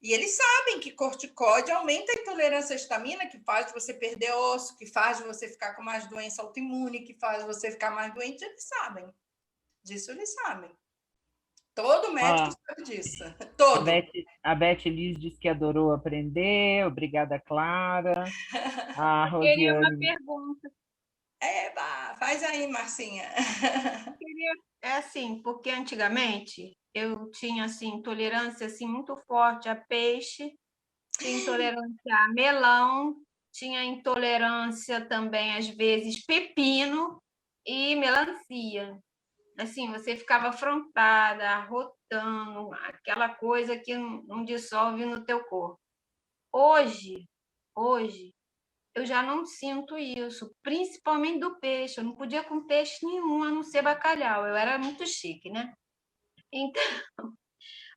[SPEAKER 1] E eles sabem que corticoide aumenta a intolerância à histamina, que faz você perder osso, que faz você ficar com mais doença autoimune, que faz você ficar mais doente. Eles sabem. Disso eles sabem. Todo médico sabe disso. Todo.
[SPEAKER 3] A Beth Liz disse que adorou aprender. Obrigada, Clara. A
[SPEAKER 2] Eu queria uma
[SPEAKER 3] Rosiane...
[SPEAKER 2] pergunta.
[SPEAKER 1] Faz aí, Marcinha.
[SPEAKER 2] É assim, porque antigamente eu tinha assim intolerância assim muito forte a peixe, tinha intolerância a melão, tinha intolerância também às vezes pepino e melancia. Assim, você ficava afrontada, arrotando, aquela coisa que não dissolve no teu corpo. Hoje, eu já não sinto isso, principalmente do peixe. Eu não podia comer peixe nenhum, a não ser bacalhau. Eu era muito chique, né? Então,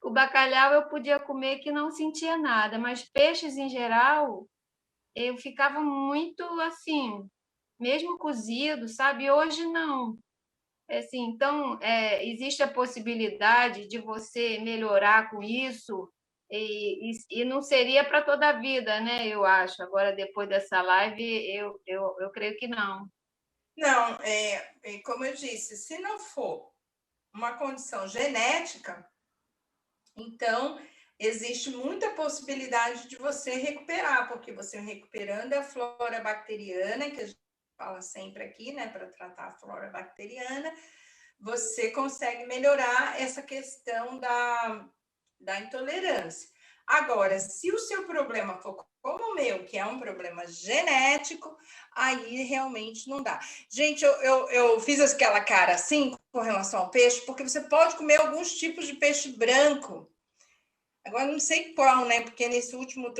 [SPEAKER 2] o bacalhau eu podia comer que não sentia nada, mas peixes em geral, eu ficava muito assim, mesmo cozido, sabe? Hoje não. Assim, então, existe a possibilidade de você melhorar com isso e não seria para toda a vida, né? Eu acho. Agora, depois dessa live, eu creio que não.
[SPEAKER 1] Não, como eu disse, se não for uma condição genética, então existe muita possibilidade de você recuperar, porque você recuperando a flora bacteriana, que a gente fala sempre aqui, né, para tratar a flora bacteriana, você consegue melhorar essa questão da intolerância. Agora, se o seu problema for como o meu, que é um problema genético, aí realmente não dá. Gente, eu fiz aquela cara assim com relação ao peixe, porque você pode comer alguns tipos de peixe branco. Agora, não sei qual, né? Porque nesse último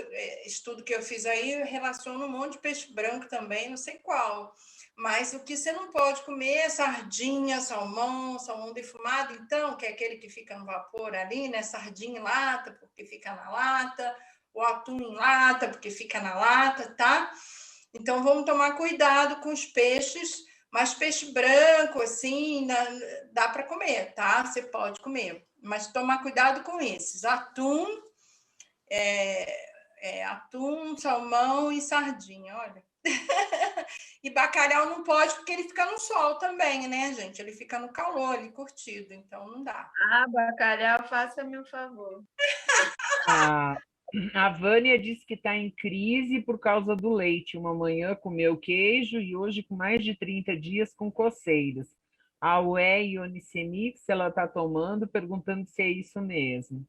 [SPEAKER 1] estudo que eu fiz aí, eu relaciono um monte de peixe branco também, não sei qual. Mas o que você não pode comer é sardinha, salmão defumado, então, que é aquele que fica no vapor ali, né? Sardinha em lata, porque fica na lata, o atum em lata, porque fica na lata, tá? Então, vamos tomar cuidado com os peixes, mas peixe branco, assim, dá para comer, tá? Você pode comer, mas tomar cuidado com esses. Atum, atum, salmão e sardinha, olha. E bacalhau não pode, porque ele fica no sol também, né, gente? Ele fica no calor, ali, curtido, então não dá.
[SPEAKER 2] Bacalhau, faça-me um favor.
[SPEAKER 3] A Vânia disse que está em crise por causa do leite. Uma manhã comeu queijo e hoje com mais de 30 dias com coceiras. A Whey Ionicemix ela está tomando, perguntando se é isso mesmo.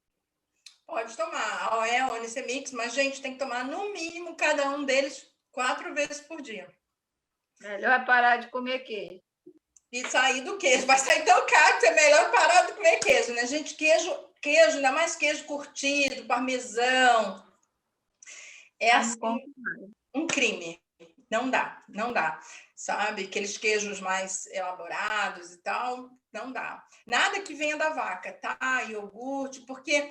[SPEAKER 1] Pode tomar. A Whey Ionicemix, mas, gente, tem que tomar no mínimo cada um deles 4 vezes por dia.
[SPEAKER 2] Melhor parar de comer queijo.
[SPEAKER 1] E sair do queijo. Vai sair tão caro que é melhor parar de comer queijo, né, gente? Queijo, ainda mais queijo curtido, parmesão. É assim, um crime. Não dá. Sabe? Aqueles queijos mais elaborados e tal, não dá. Nada que venha da vaca, tá? Iogurte, porque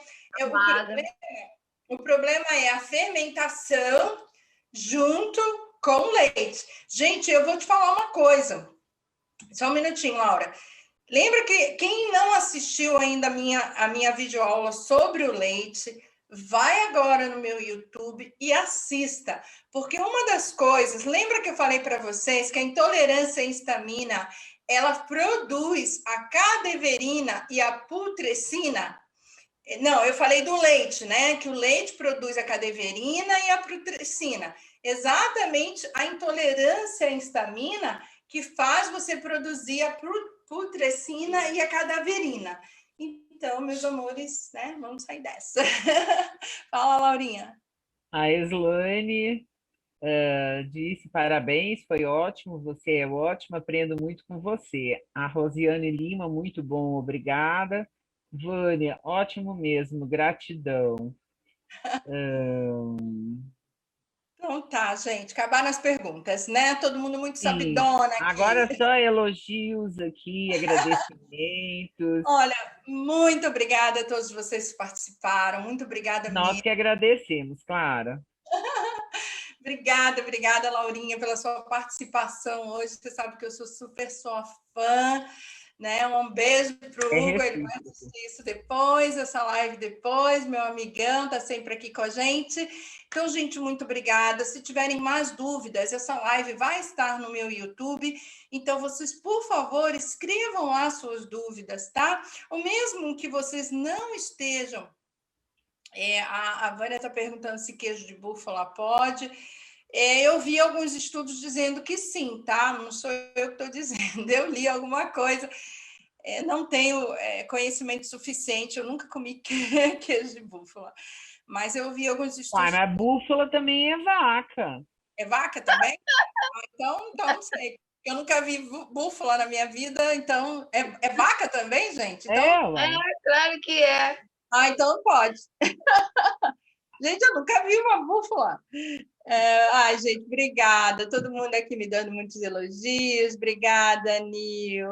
[SPEAKER 1] o problema é a fermentação junto com o leite. Gente, eu vou te falar uma coisa. Só um minutinho, Laura. Lembra que quem não assistiu ainda a minha videoaula sobre o leite, vai agora no meu YouTube e assista. Porque uma das coisas, lembra que eu falei para vocês que a intolerância à histamina, ela produz a cadeverina e a putrescina? Não, eu falei do leite, né? Que o leite produz a cadeverina e a putrescina. Exatamente a intolerância à histamina que faz você produzir a putrescina e a cadaverina. Então, meus amores, né? Vamos sair dessa. Fala, Laurinha.
[SPEAKER 3] A Eslane disse parabéns, foi ótimo, você é ótima, aprendo muito com você. A Rosiane Lima, muito bom, obrigada. Vânia, ótimo mesmo, gratidão.
[SPEAKER 1] Então tá, gente, acabaram as perguntas, né? Todo mundo muito
[SPEAKER 3] Sim,
[SPEAKER 1] sabidona
[SPEAKER 3] agora
[SPEAKER 1] aqui.
[SPEAKER 3] só elogios aqui, agradecimentos.
[SPEAKER 1] Olha, muito obrigada a todos vocês que participaram, muito obrigada
[SPEAKER 3] Nós
[SPEAKER 1] mesmo.
[SPEAKER 3] que agradecemos, Clara.
[SPEAKER 1] Obrigada, Laurinha, pela sua participação hoje. Você sabe que eu sou super sua fã, né? Um beijo para o
[SPEAKER 3] É
[SPEAKER 1] Hugo, ele vai
[SPEAKER 3] recíproco.
[SPEAKER 1] assistir isso depois, essa live depois, meu amigão está sempre aqui com a gente. Então, gente, muito obrigada. Se tiverem mais dúvidas, essa live vai estar no meu YouTube. Então, vocês, por favor, escrevam lá suas dúvidas, tá? Ou mesmo que vocês não estejam. A Vânia está perguntando se queijo de búfala pode. Eu vi alguns estudos dizendo que sim, tá? Não sou eu que estou dizendo, eu li alguma coisa. Não tenho conhecimento suficiente, eu nunca comi queijo de búfala, mas eu vi alguns estudos.
[SPEAKER 3] Mas búfala também é vaca.
[SPEAKER 1] É vaca também? Então não sei. Eu nunca vi búfala na minha vida, então é vaca também, gente? Então,
[SPEAKER 2] Claro que é.
[SPEAKER 1] Então pode. Gente, eu nunca vi uma búfala. Gente, obrigada. Todo mundo aqui me dando muitos elogios. Obrigada, Nil.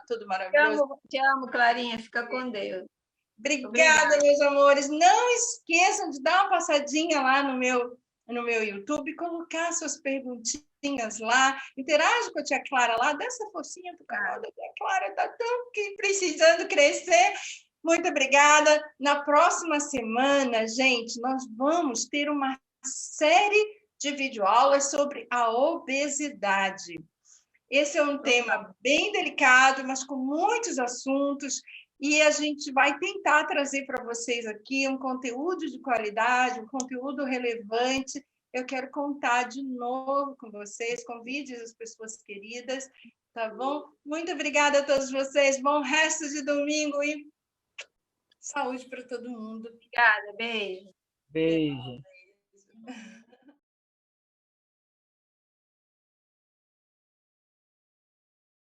[SPEAKER 1] Tudo maravilhoso.
[SPEAKER 2] Te amo, Clarinha. Fica com Deus.
[SPEAKER 1] Obrigada, meus amores. Não esqueçam de dar uma passadinha lá no meu YouTube, colocar suas perguntinhas lá, interage com a tia Clara lá, dá essa forcinha para o canal da tia Clara, está tão precisando crescer. Muito obrigada. Na próxima semana, gente, nós vamos ter uma série de videoaulas sobre a obesidade. Esse é um tema bem delicado, mas com muitos assuntos, e a gente vai tentar trazer para vocês aqui um conteúdo de qualidade, um conteúdo relevante. Eu quero contar de novo com vocês, convide as pessoas queridas, tá bom? Muito obrigada a todos vocês, bom resto de domingo e saúde para todo mundo.
[SPEAKER 2] Obrigada, beijo.
[SPEAKER 3] Beijo.